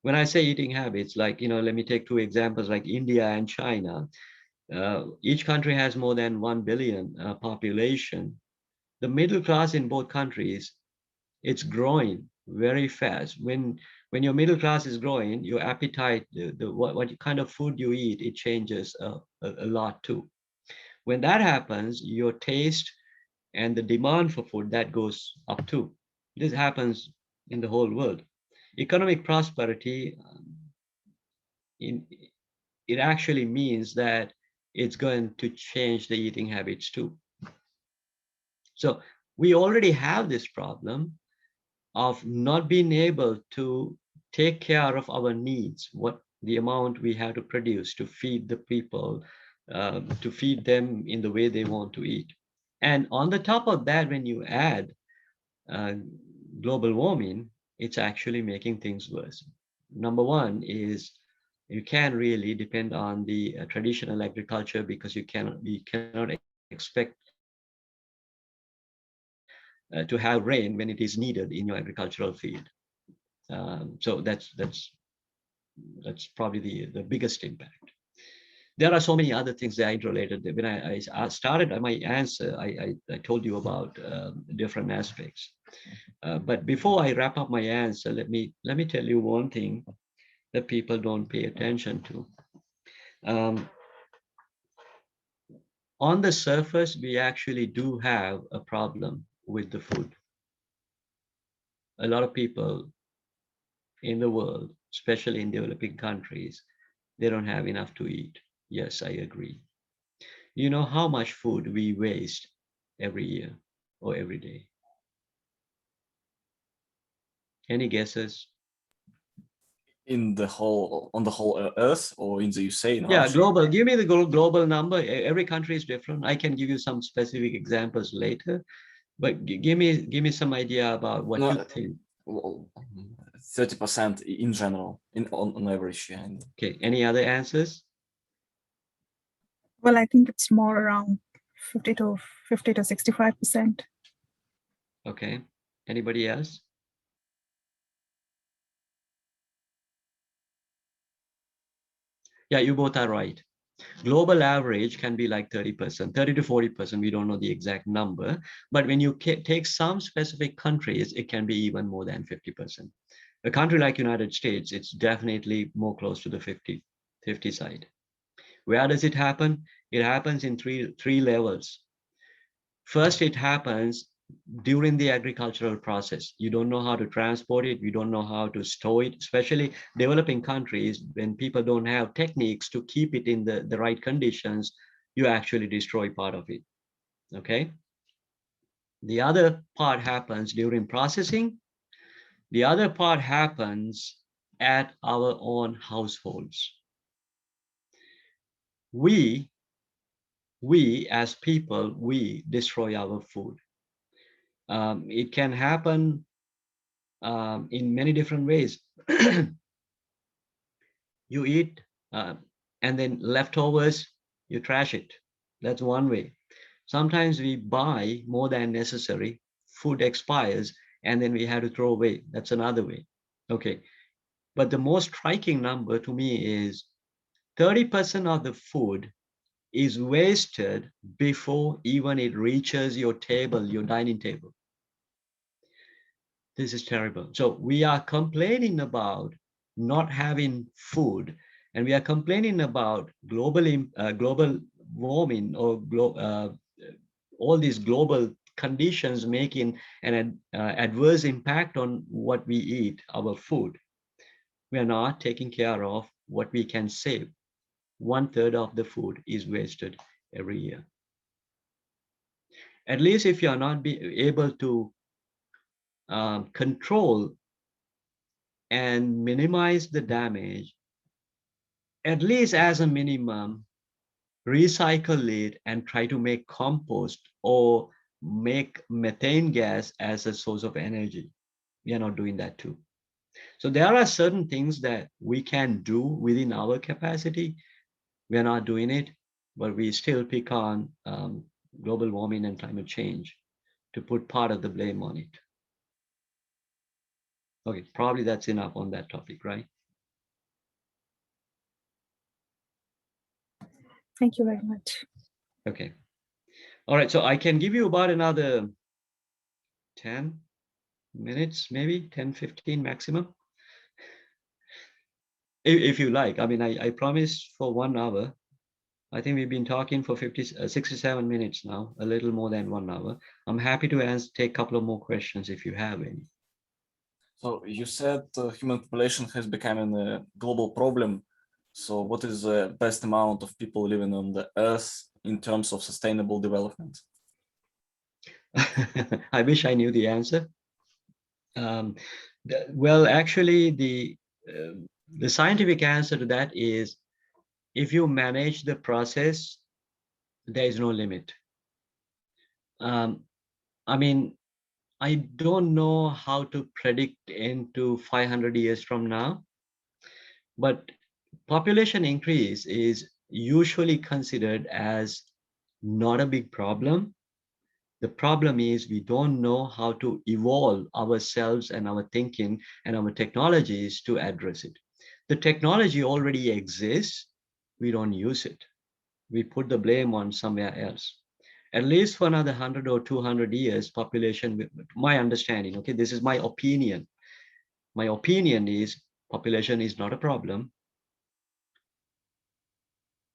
When I say eating habits, like, you know, let me take two examples like India and China. Each country has more than 1 billion population. The middle class in both countries, it's growing very fast. When your middle class is growing, your appetite, what kind of food you eat, it changes a lot too. When that happens, your taste and the demand for food, that goes up too. This happens in the whole world. Economic prosperity, it actually means that it's going to change the eating habits too. So we already have this problem of not being able to take care of our needs, what the amount we have to produce to feed the people, to feed them in the way they want to eat. And on the top of that, when you add global warming, it's actually making things worse. Number one is you can't really depend on the traditional agriculture because we cannot expect to have rain when it is needed in your agricultural field. So that's probably the biggest impact. There are so many other things that are related. When I started my answer, I told you about different aspects. But before I wrap up my answer, let me tell you one thing that people don't pay attention to. On the surface, we actually do have a problem with the food. A lot of people in the world, especially in developing countries, they don't have enough to eat. Yes, I agree. You know how much food we waste every year or every day? Any guesses? On the whole Earth, or in the USA? Yeah, global. Give me the global number. Every country is different. I can give you some specific examples later, but give me some idea about what you think. 30% in general, on average. Yeah. Okay. Any other answers? Well, I think it's more around 50 to 65%. Okay. Anybody else? Yeah, you both are right. Global average can be like 30%, 30 to 40%. We don't know the exact number, but when you take some specific countries, it can be even more than 50%. A country like United States, it's definitely more close to the 50 side. Where does it happen? It happens in three levels. First, it happens during the agricultural process. You don't know how to transport it. You don't know how to store it, especially developing countries. When people don't have techniques to keep it in the right conditions, you actually destroy part of it. Okay. The other part happens during processing. The other part happens at our own households. We as people, we destroy our food. It can happen in many different ways. You eat and then leftovers, you trash it. That's one way. Sometimes we buy more than necessary, food expires, and then we have to throw away. That's another way. Okay. But the most striking number to me is 30% of the food is wasted before even it reaches your table, your dining table. This is terrible. So we are complaining about not having food, and we are complaining about global warming or all these global conditions making an adverse impact on what we eat, our food. We are not taking care of what we can save. 1/3 of the food is wasted every year. At least if you are not able to control and minimize the damage, at least as a minimum, recycle it and try to make compost or make methane gas as a source of energy. We are not doing that too. So there are certain things that we can do within our capacity. We are not doing it, but we still pick on global warming and climate change to put part of the blame on it. Okay, probably that's enough on that topic, right? Thank you very much. Okay. All right, so I can give you about another 10 minutes, maybe 10, 15 maximum. If you like. I mean, I promised for 1 hour. I think we've been talking for 67 minutes now, a little more than 1 hour. I'm happy to take a couple of more questions if you have any. So you said human population has become a global problem. So what is the best amount of people living on the Earth in terms of sustainable development? I wish I knew the answer. Well, actually, the scientific answer to that is, if you manage the process, there is no limit. I mean, I don't know how to predict into 500 years from now, but population increase is usually considered as not a big problem. The problem is we don't know how to evolve ourselves and our thinking and our technologies to address it. The technology already exists. We don't use it. We put the blame on somewhere else. At least for another 100 or 200 years, population, my understanding, okay, this is my opinion. My opinion is population is not a problem,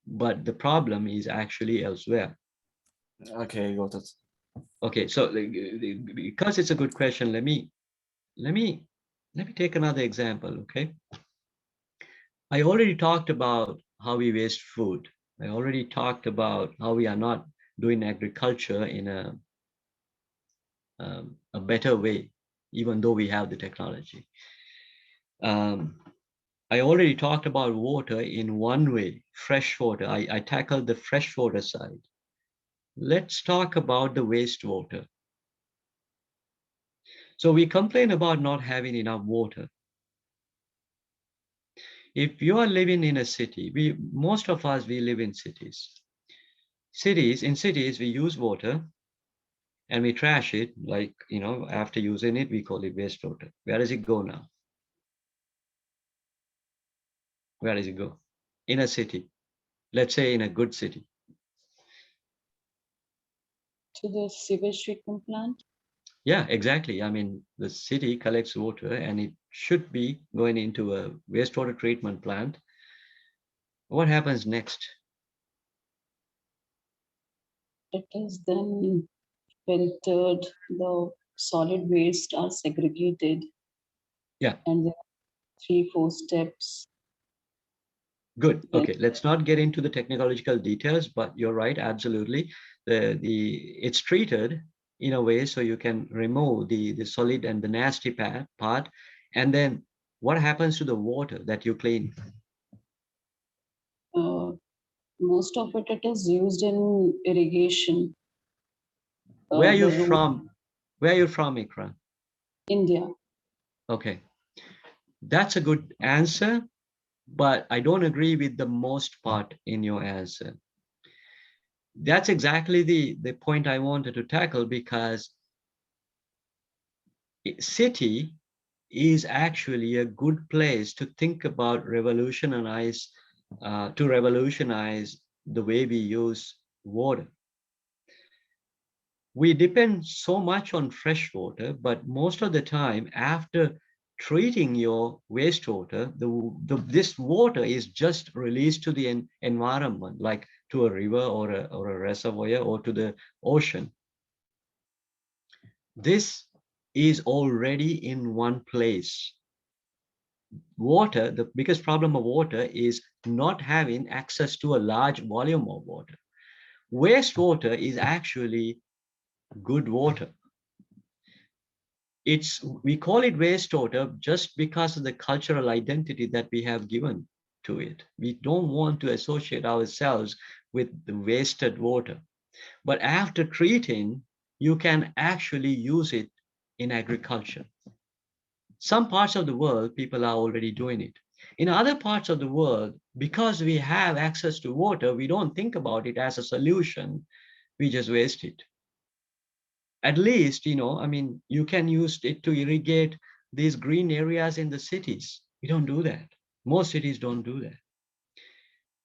but the problem is actually elsewhere. Okay, got it. Okay, so because it's a good question, let me take another example, okay? I already talked about how we waste food. I already talked about how we are not doing agriculture in a better way, even though we have the technology. I already talked about water in one way, fresh water. I tackled the fresh water side. Let's talk about the wastewater. So we complain about not having enough water. If you are living in a city, most of us, we live in cities. In cities, we use water and we trash it, like, you know, after using it, we call it wastewater. Where does it go now? Where does it go? In a city, let's say in a good city. To the sewage treatment plant? Yeah, exactly. I mean, the city collects water and it should be going into a wastewater treatment plant. What happens next? It is then filtered, the solid waste are segregated. Yeah. And there are 3-4 steps. Good. Right. Okay, let's not get into the technological details, but you're right, absolutely. It's treated in a way so you can remove the solid and the nasty part. And then what happens to the water that you clean? Most of it is used in irrigation. Where are you from? Where are you from, Ikra? India. Okay, that's a good answer, but I don't agree with the most part in your answer. That's exactly the point I wanted to tackle, because city is actually a good place to think about to revolutionize the way we use water. We depend so much on fresh water, but most of the time after treating your wastewater, this water is just released to the environment, like to a river or a reservoir or to the ocean. This is already in one place. Water, the biggest problem of water is not having access to a large volume of water. Wastewater is actually good water. We call it wastewater just because of the cultural identity that we have given to it. We don't want to associate ourselves with the wasted water. But after treating, you can actually use it in agriculture. Some parts of the world, people are already doing it. In other parts of the world, because we have access to water, we don't think about it as a solution. We just waste it. At least, I mean, you can use it to irrigate these green areas in the cities. We don't do that. Most cities don't do that.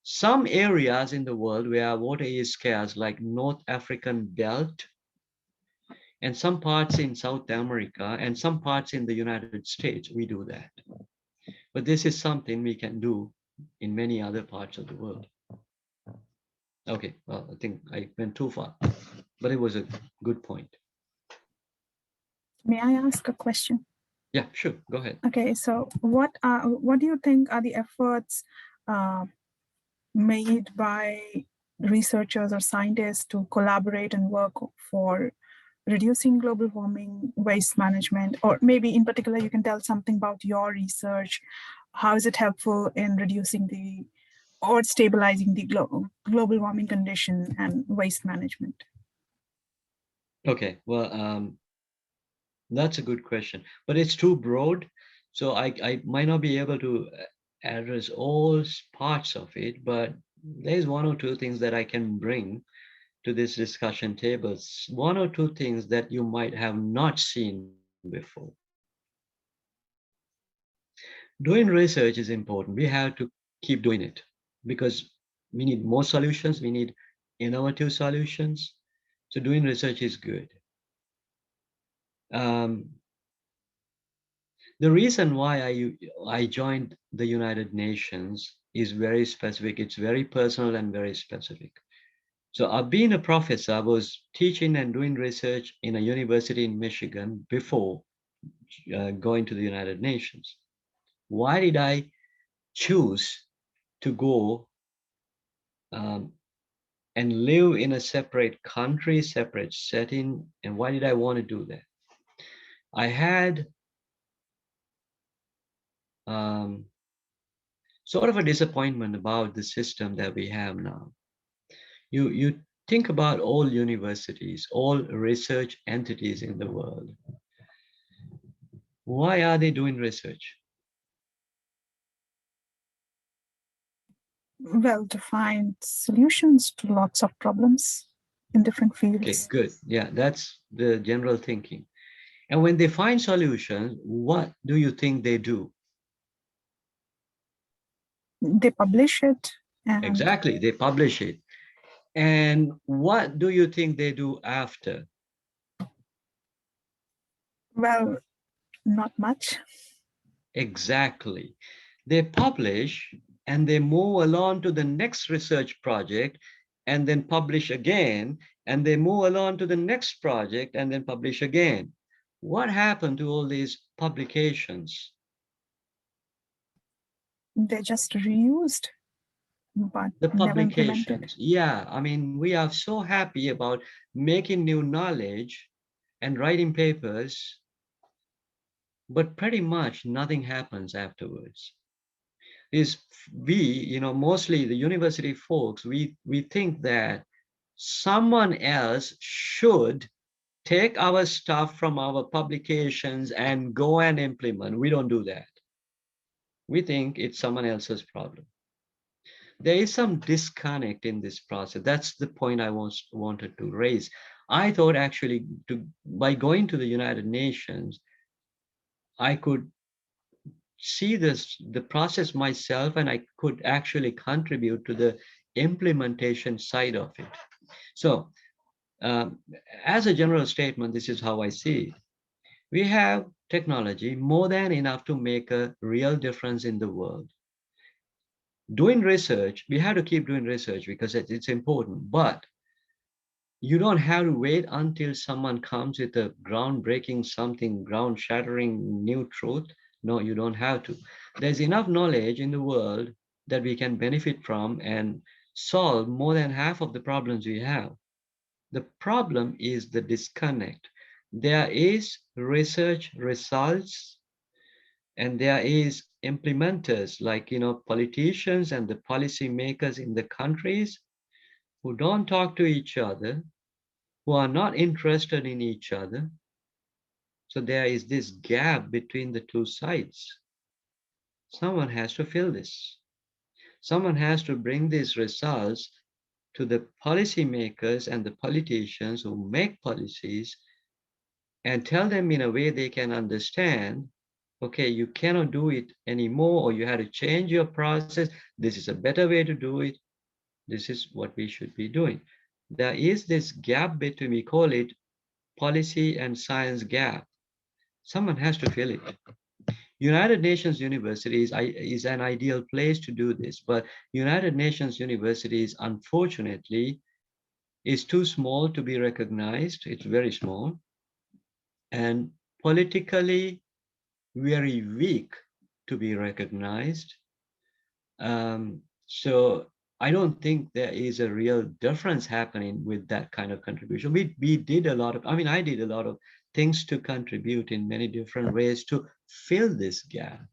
Some areas in the world where water is scarce, like North African belt, and some parts in South America, and some parts in the United States, we do that. But this is something we can do in many other parts of the world. Okay, well, I think I went too far, but it was a good point. May I ask a question? Yeah, sure, go ahead. Okay, so what do you think are the efforts made by researchers or scientists to collaborate and work for reducing global warming, waste management, or maybe in particular, you can tell something about your research. How is it helpful in reducing or stabilizing the global warming condition and waste management? Okay, well, that's a good question, but it's too broad. So I might not be able to address all parts of it, but there's one or two things that I can bring to this discussion table. One or two things that you might have not seen before. Doing research is important. We have to keep doing it because we need more solutions. We need innovative solutions. So doing research is good. The reason why I joined the United Nations is very specific. It's very personal and very specific. So I've been a professor. I was teaching and doing research in a university in Michigan before going to the United Nations. Why did I choose to go and live in a separate country, separate setting? And why did I want to do that? I had sort of a disappointment about the system that we have now. You think about all universities, all research entities in the world. Why are they doing research? Well, to find solutions to lots of problems in different fields. Okay, good. Yeah, that's the general thinking. And when they find solutions, what do you think they do? They publish it. Exactly, they publish it. And what do you think they do after? Well, not much. Exactly. They publish and they move along to the next research project and then publish again and they move along to the next project and then publish again. What happened to all these publications? They're just reused, but The never implemented. publications. Yeah, I mean, we are so happy about making new knowledge and writing papers, but pretty much nothing happens afterwards. Mostly the university folks, we think that someone else should take our stuff from our publications and go and implement. We don't do that. We think it's someone else's problem. There is some disconnect in this process. That's the point I wanted to raise. I thought actually by going to the United Nations, I could see the process myself, and I could actually contribute to the implementation side of it. So as a general statement, this is how I see it. We have technology more than enough to make a real difference in the world. Doing research, we have to keep doing research because it's important, but you don't have to wait until someone comes with a groundbreaking, something ground-shattering new truth. No, you don't have to. There's enough knowledge in the world that we can benefit from and solve more than half of the problems we have. The problem is the disconnect. There is research results and there is implementers like, politicians and the policy makers in the countries who don't talk to each other, who are not interested in each other. So there is this gap between the two sides. Someone has to fill this. Someone has to bring these results to the policymakers and the politicians who make policies and tell them in a way they can understand, okay, you cannot do it anymore, or you had to change your process. This is a better way to do it. This is what we should be doing. There is this gap between, we call it policy and science gap. Someone has to fill it. United Nations University is an ideal place to do this, but United Nations Universities, unfortunately, is too small to be recognized. It's very small and politically very weak to be recognized. So I don't think there is a real difference happening with that kind of contribution. We did a lot of, I did a lot of things to contribute in many different ways to fill this gap.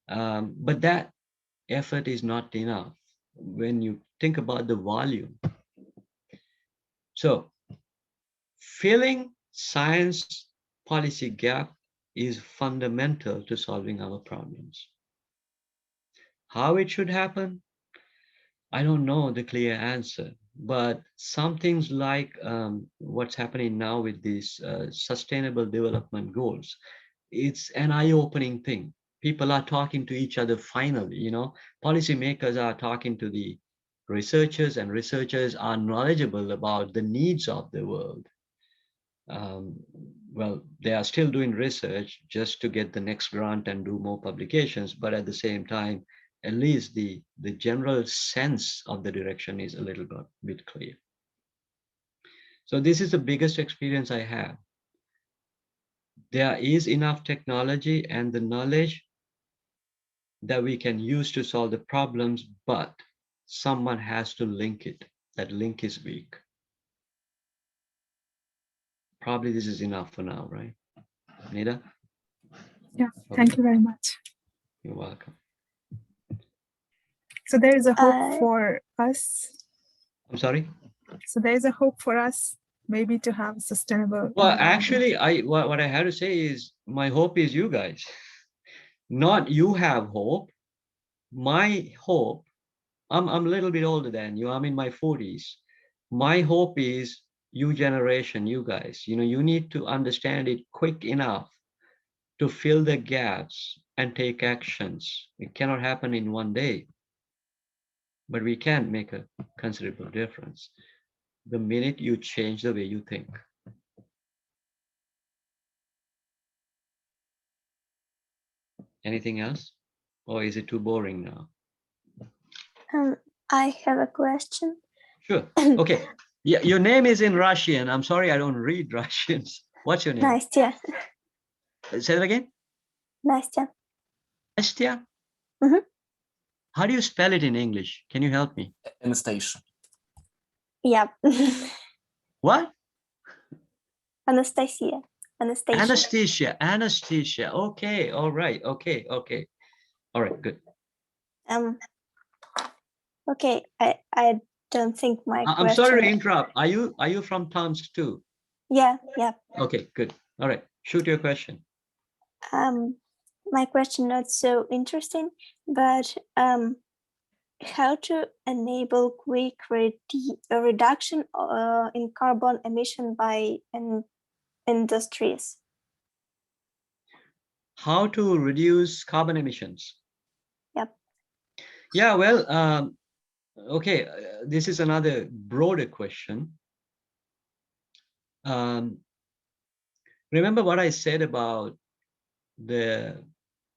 But that effort is not enough when you think about the volume. So filling science policy gap is fundamental to solving our problems. How it should happen? I don't know the clear answer, but some things like what's happening now with these sustainable development goals, it's an eye-opening thing. People are talking to each other finally, policymakers are talking to the researchers, and researchers are knowledgeable about the needs of the world. Well, they are still doing research just to get the next grant and do more publications, but at the same time, at least the general sense of the direction is a little bit clear. So this is the biggest experience I have. There is enough technology and the knowledge that we can use to solve the problems, but someone has to link it. That link is weak. Probably this is enough for now, right? Nida? Yeah, thank you very much. You're welcome. So there is a hope for us. I'm sorry? So there is a hope for us maybe to have sustainable. Well, actually, what I have to say is my hope is you guys. Not you have hope. My hope, I'm a little bit older than you. I'm in my 40s. My hope is you generation, you guys, you need to understand it quick enough to fill the gaps and take actions. It cannot happen in one day, but we can make a considerable difference the minute you change the way you think. Anything else? Or is it too boring now? I have a question. Sure. Okay. Yeah, your name is in Russian. I'm sorry, I don't read Russians. What's your name? Настя. Say that again. Настя. Nastia? Mhm. How do you spell it in English? Can you help me? Anastasia. Yeah. What? Anastasia. Anastasia. Anesthesia. Anesthesia. Okay. All right. Okay. Okay. All right. Good. Okay. I don't think my I'm question. sorry to interrupt. Are you from Tomsk too? Yeah. Yeah. Okay. Good. All right. Shoot your question. My question not so interesting, but how to enable quick reduction in carbon emission by industries? How to reduce carbon emissions? Yep. Yeah, well, okay, this is another broader question. Remember what I said about the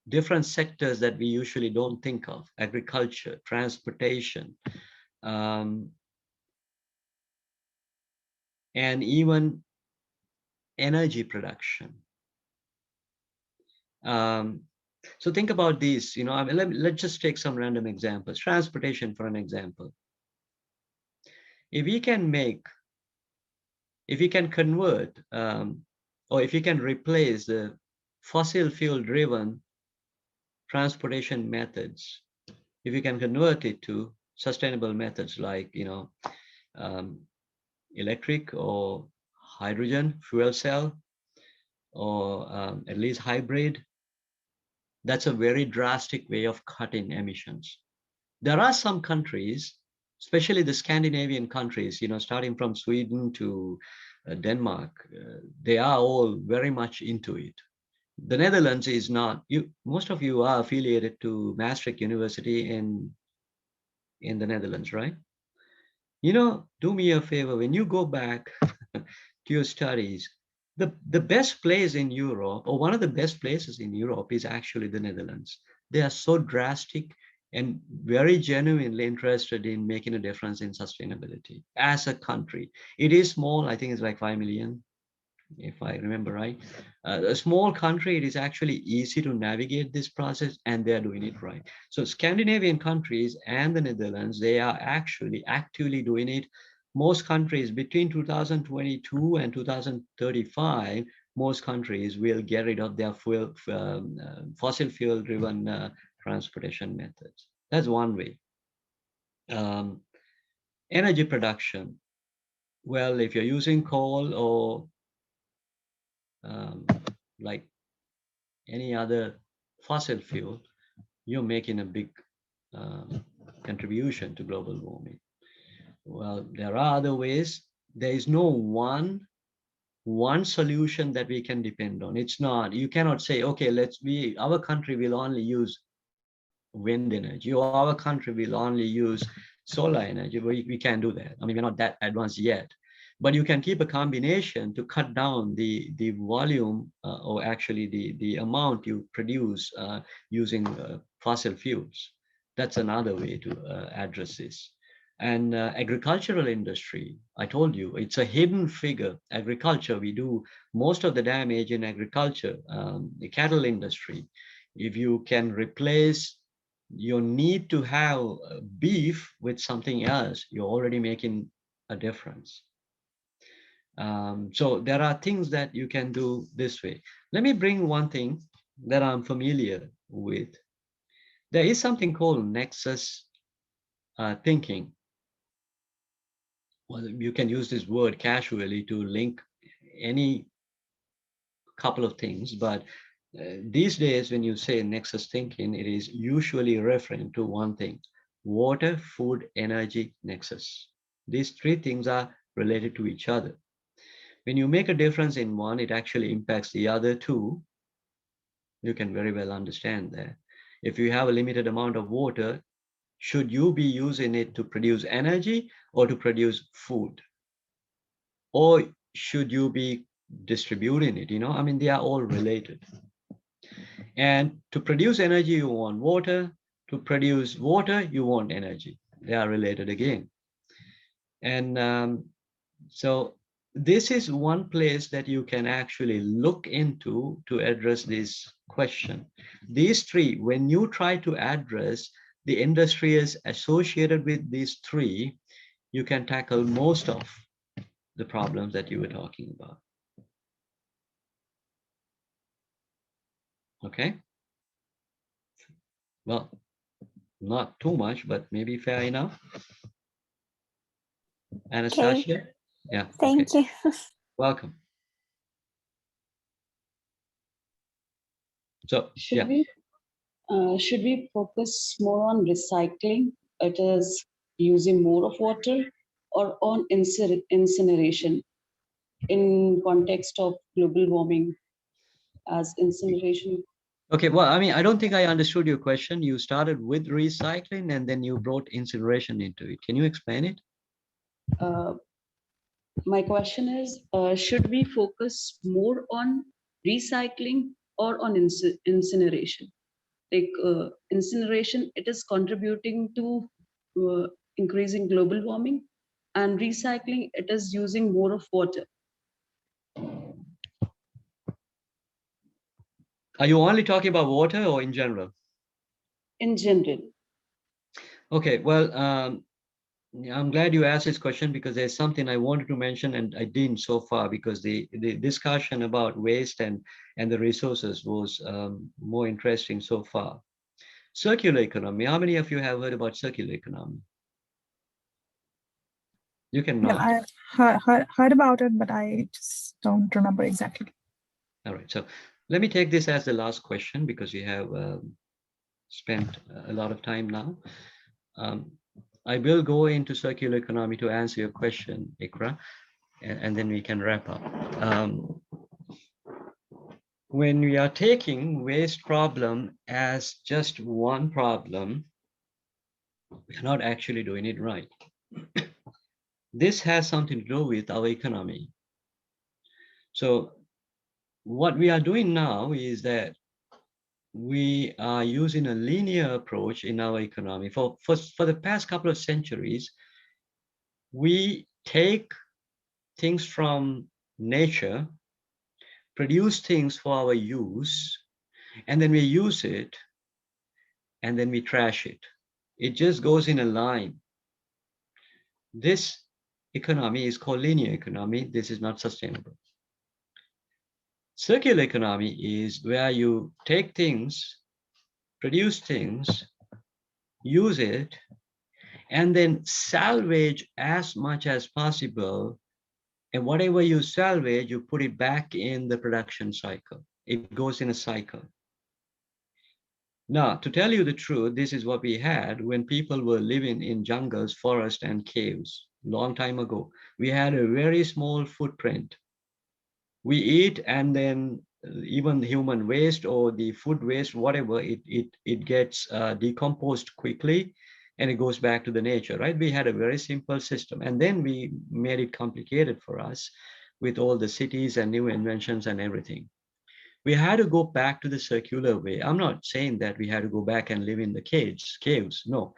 different sectors that we usually don't think of: agriculture, transportation, and even energy production. So think about these, I mean, let's just take some random examples. Transportation, for an example. If we can convert, or if you can replace the fossil fuel driven transportation methods, if you can convert it to sustainable methods like, electric or hydrogen fuel cell, or at least hybrid, that's a very drastic way of cutting emissions. There are some countries, especially the Scandinavian countries, starting from Sweden to Denmark, they are all very much into it. The Netherlands is not. Most of you are affiliated to Maastricht University in the Netherlands, right? Do me a favor, when you go back to your studies, the best place in Europe, or one of the best places in Europe, is actually the Netherlands. They are so drastic and very genuinely interested in making a difference in sustainability as a country. It is small. I think it's like 5 million, if I remember right. A small country, it is actually easy to navigate this process, and they're doing it right. So Scandinavian countries and the Netherlands, they are actually actively doing it. Most countries between 2022 and 2035, most countries will get rid of their fossil fuel driven transportation methods. That's one way. Energy production. Well, if you're using coal or like any other fossil fuel, you're making a big contribution to global warming. Well, there are other ways. There is no one solution that we can depend on. It's not, you cannot say, okay, our country will only use wind energy, or our country will only use solar energy. We can't do that. I mean, we're not that advanced yet. But you can keep a combination to cut down the volume, or actually the amount you produce using fossil fuels. That's another way to address this. And agricultural industry, I told you, it's a hidden figure. Agriculture, we do most of the damage in agriculture. The cattle industry, if you can replace your need to have beef with something else, you're already making a difference. So there are things that you can do this way. Let me bring one thing that I'm familiar with. There is something called nexus thinking. Well, you can use this word casually to link any couple of things, but these days when you say nexus thinking, it is usually referring to one thing: water, food, energy nexus. These three things are related to each other. When you make a difference in one, it actually impacts the other two. You can very well understand that. If you have a limited amount of water, should you be using it to produce energy or to produce food? Or should you be distributing it? I mean, they are all related. And to produce energy, you want water. To produce water, you want energy. They are related again. And So this is one place that you can actually look into to address this question. These three, when you try to address the industries associated with these three, you can tackle most of the problems that you were talking about. Okay. Well, not too much, but maybe fair enough. Anastasia? Okay. Yeah. Thank Okay. you. Welcome. So, Should we focus more on recycling? It is using more of water, or on incineration in context of global warming, as incineration. okay, well, I mean, I don't think I understood your question. You started with recycling and then you brought incineration into it. Can you explain it? My question is, should we focus more on recycling or on incineration? Like incineration, it is contributing to increasing global warming, and recycling, it is using more of water. Are you only talking about water or in general? In general. Okay, well, I'm glad you asked this question because there's something I wanted to mention and I didn't so far, because the discussion about waste and the resources was more interesting so far. Circular economy. How many of you have heard about circular economy? You can Well, nod. I've heard about it, but I just don't remember exactly. All right, so let me take this as the last question because we have spent a lot of time now. I will go into circular economy to answer your question, Ikra, and then we can wrap up. When we are taking waste problem as just one problem, we are not actually doing it right. This has something to do with our economy. So what we are doing now is that we are using a linear approach in our economy. For the past couple of centuries, we take things from nature, produce things for our use, and then we use it, and then we trash it. It just goes in a line. This economy is called linear economy. This is not sustainable. Circular economy is where you take things, produce things, use it, and then salvage as much as possible. And whatever you salvage, you put it back in the production cycle. It goes in a cycle. Now, to tell you the truth, this is what we had when people were living in jungles, forests, and caves long time ago. We had a very small footprint. We eat, and then even the human waste or the food waste, whatever, it gets decomposed quickly, and it goes back to the nature, right? We had a very simple system, and then we made it complicated for us with all the cities and new inventions and everything. We had to go back to the circular way. I'm not saying that we had to go back and live in the caves. No,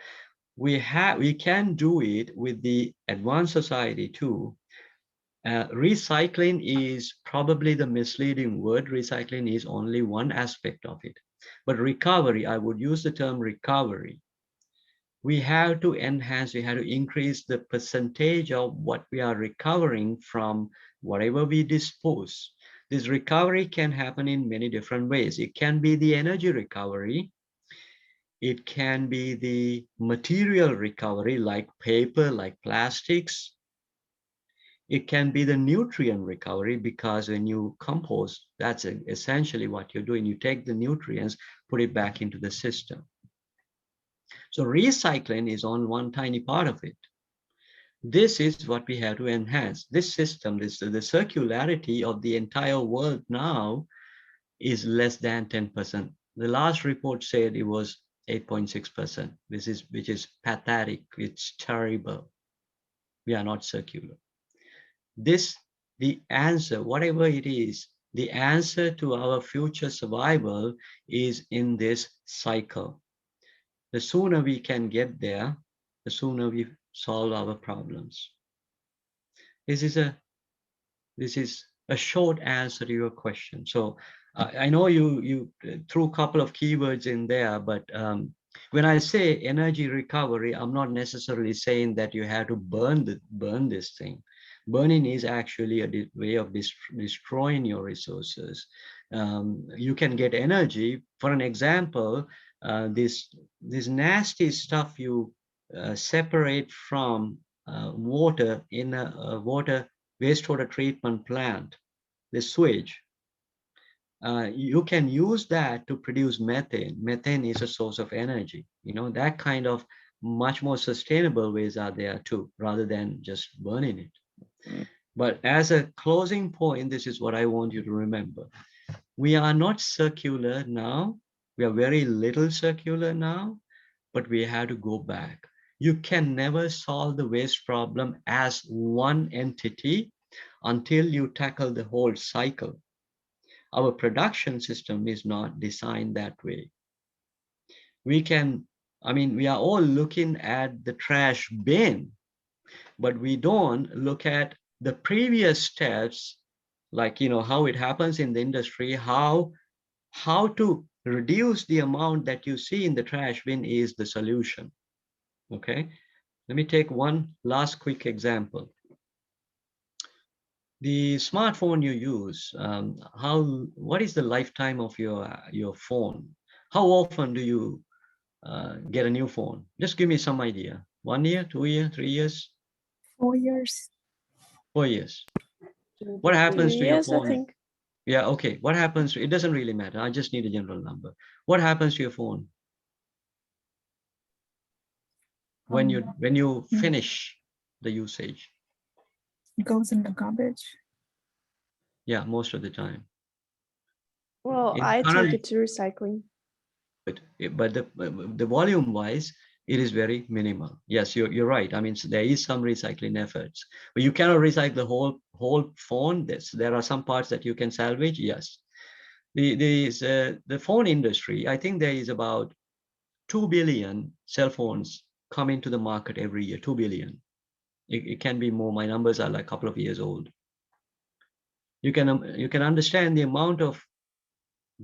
we can do it with the advanced society too. Recycling is probably the misleading word. Recycling is only one aspect of it. But recovery, I would use the term recovery. We have to enhance, we have to increase the percentage of what we are recovering from whatever we dispose. This recovery can happen in many different ways. It can be the energy recovery. It can be the material recovery, like paper, like plastics. It can be the nutrient recovery, because when you compost, that's essentially what you're doing. You take the nutrients, put it back into the system. So recycling is on one tiny part of it. This is what we have to enhance. This system, the circularity of the entire world now is less than 10%. The last report said it was 8.6%. Which is pathetic. It's terrible. We are not circular. The answer, whatever it is, the answer to our future survival is in this cycle. The sooner we can get there, the sooner we solve our problems. This is a short answer to your question. So I know you threw a couple of keywords in there, but when I say energy recovery, I'm not necessarily saying that you have to burn this thing. Burning is actually a way of destroying your resources. You can get energy. For an example, this nasty stuff you separate from water in a wastewater treatment plant, the sewage. You can use that to produce methane. Methane is a source of energy. You know, that kind of much more sustainable ways are there too, rather than just burning it. But as a closing point, this is what I want you to remember. We are not circular now. We are very little circular now, but we have to go back. You can never solve the waste problem as one entity until you tackle the whole cycle. Our production system is not designed that way. We are all looking at the trash bin, but we don't look at the previous steps, like, you know, how it happens in the industry, how to reduce the amount that you see in the trash bin is the solution. Okay, let me take one last quick example. The smartphone you use, what is the lifetime of your phone? How often do you get a new phone? Just give me some idea. 1 year, 2 years, 3 years? 4 years. 4 years. What happens to your phone? I think. Yeah, okay. What happens to it? Doesn't really matter. I just need a general number. What happens to your phone when you finish the usage? It goes in the garbage. Yeah, most of the time. Well, I take it to recycling. But the volume wise, it is very minimal. Yes, you're right. I mean, so there is some recycling efforts, but you cannot recycle the whole phone. There are some parts that you can salvage. Yes, the phone industry, I think there is about 2 billion cell phones coming to the market every year. 2 billion. It can be more. My numbers are like a couple of years old. You can understand the amount of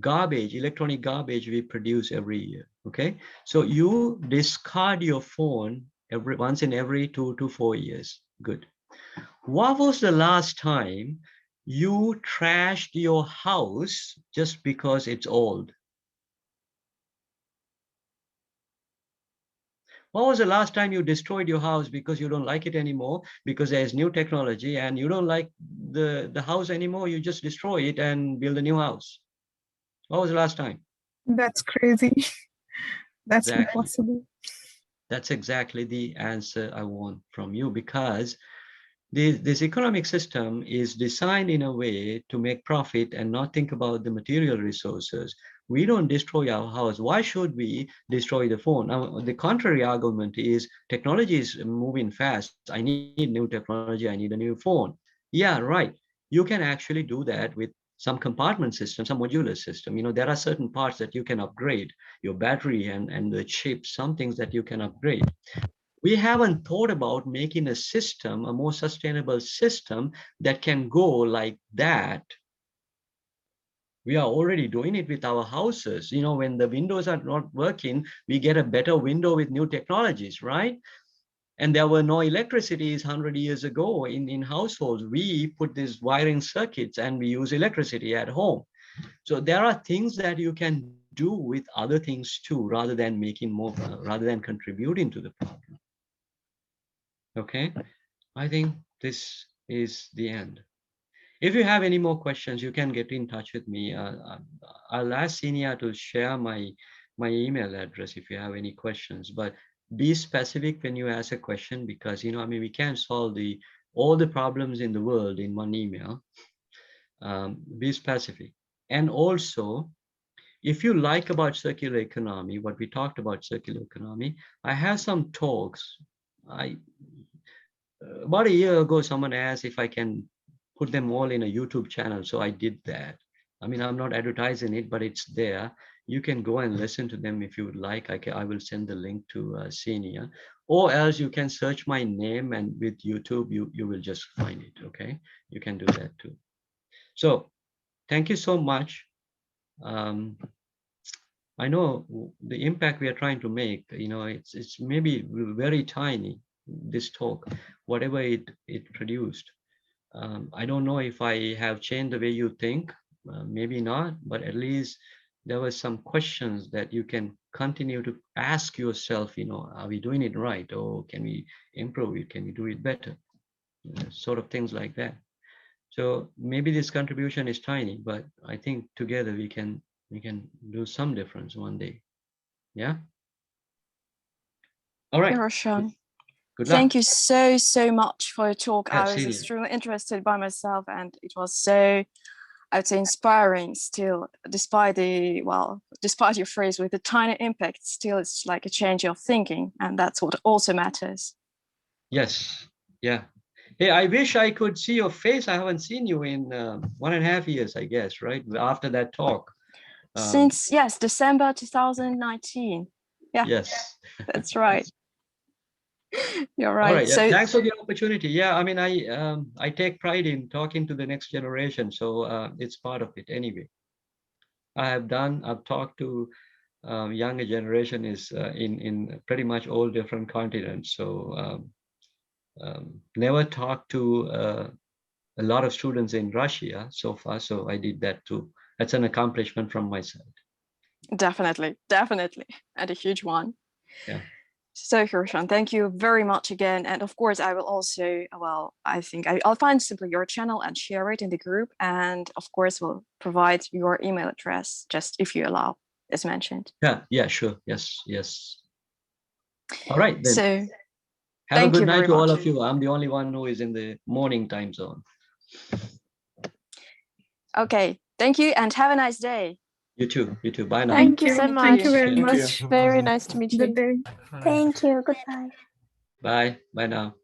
garbage, electronic garbage we produce every year. Okay, so you discard your phone once in every 2 to 4 years. Good. What was the last time you trashed your house just because it's old? What was the last time you destroyed your house because you don't like it anymore, because there's new technology and you don't like the house anymore? You just destroy it and build a new house. What was the last time? That's crazy. That's exactly. impossible. That's exactly the answer I want from you, because this economic system is designed in a way to make profit and not think about the material resources. We don't destroy our house. Why should we destroy the phone? Now, the contrary argument is technology is moving fast. I need new technology. I need a new phone. Yeah, right. You can actually do that with some compartment system, some modular system. You know, there are certain parts that you can upgrade, your battery and the chip, some things that you can upgrade. We haven't thought about making a system, a more sustainable system that can go like that. We are already doing it with our houses. You know, when the windows are not working, we get a better window with new technologies, right? And there were no electricities 100 years ago in households. We put these wiring circuits and we use electricity at home. So there are things that you can do with other things too, rather than making more, rather than contributing to the problem. Okay, I think this is the end. If you have any more questions, you can get in touch with me. I'll ask Sinia to share my email address if you have any questions, but be specific when you ask a question, because, you know, I mean, we can't solve all the problems in the world in one email. Be specific. And also, if you like about circular economy, what we talked about circular economy, I have some talks. About a year ago, someone asked if I can put them all in a YouTube channel. So I did that. I mean, I'm not advertising it, but it's there. You can go and listen to them if you would like. I will send the link to Senia. or else you can search my name, and with YouTube, you will just find it, okay? You can do that too. So thank you so much. I know the impact we are trying to make, you know, it's maybe very tiny, this talk, whatever it produced. I don't know if I have changed the way you think, maybe not, but at least there were some questions that you can continue to ask yourself, you know, are we doing it right? Or can we improve it? Can we do it better? Sort of things like that. So maybe this contribution is tiny, but I think together we can do some difference one day. Yeah. All right. Roshan, Good luck. thank you so much for your talk. Yeah, I was extremely interested by myself, and it was so, I would say, inspiring still, despite the, well, despite your phrase with the tiny impact, still it's like a change of thinking, and that's what also matters. Yes. Yeah. Hey, I wish I could see your face. I haven't seen you in 1.5 years, I guess, right? After that talk. Since, yes, December 2019. Yeah. Yes. That's right. You're right. All right. Yeah, so thanks for the opportunity. Yeah, I mean, I take pride in talking to the next generation, so it's part of it anyway. I've talked to younger generation is in pretty much all different continents. So never talked to a lot of students in Russia so far. So I did that too. That's an accomplishment from my side. definitely, and a huge one. Yeah. So Roshan, thank you very much again. And of course, I will also, well, I think I'll find simply your channel and share it in the group. And of course, we'll provide your email address, just if you allow, as mentioned. Yeah, sure. Yes. All right, then. So have a good night to all of you. I'm the only one who is in the morning time zone. Okay, thank you and have a nice day. You too. Bye now. Thank you so much. Thank you very It much. was very nice to meet you. Good day. Thank you. Goodbye. Bye now.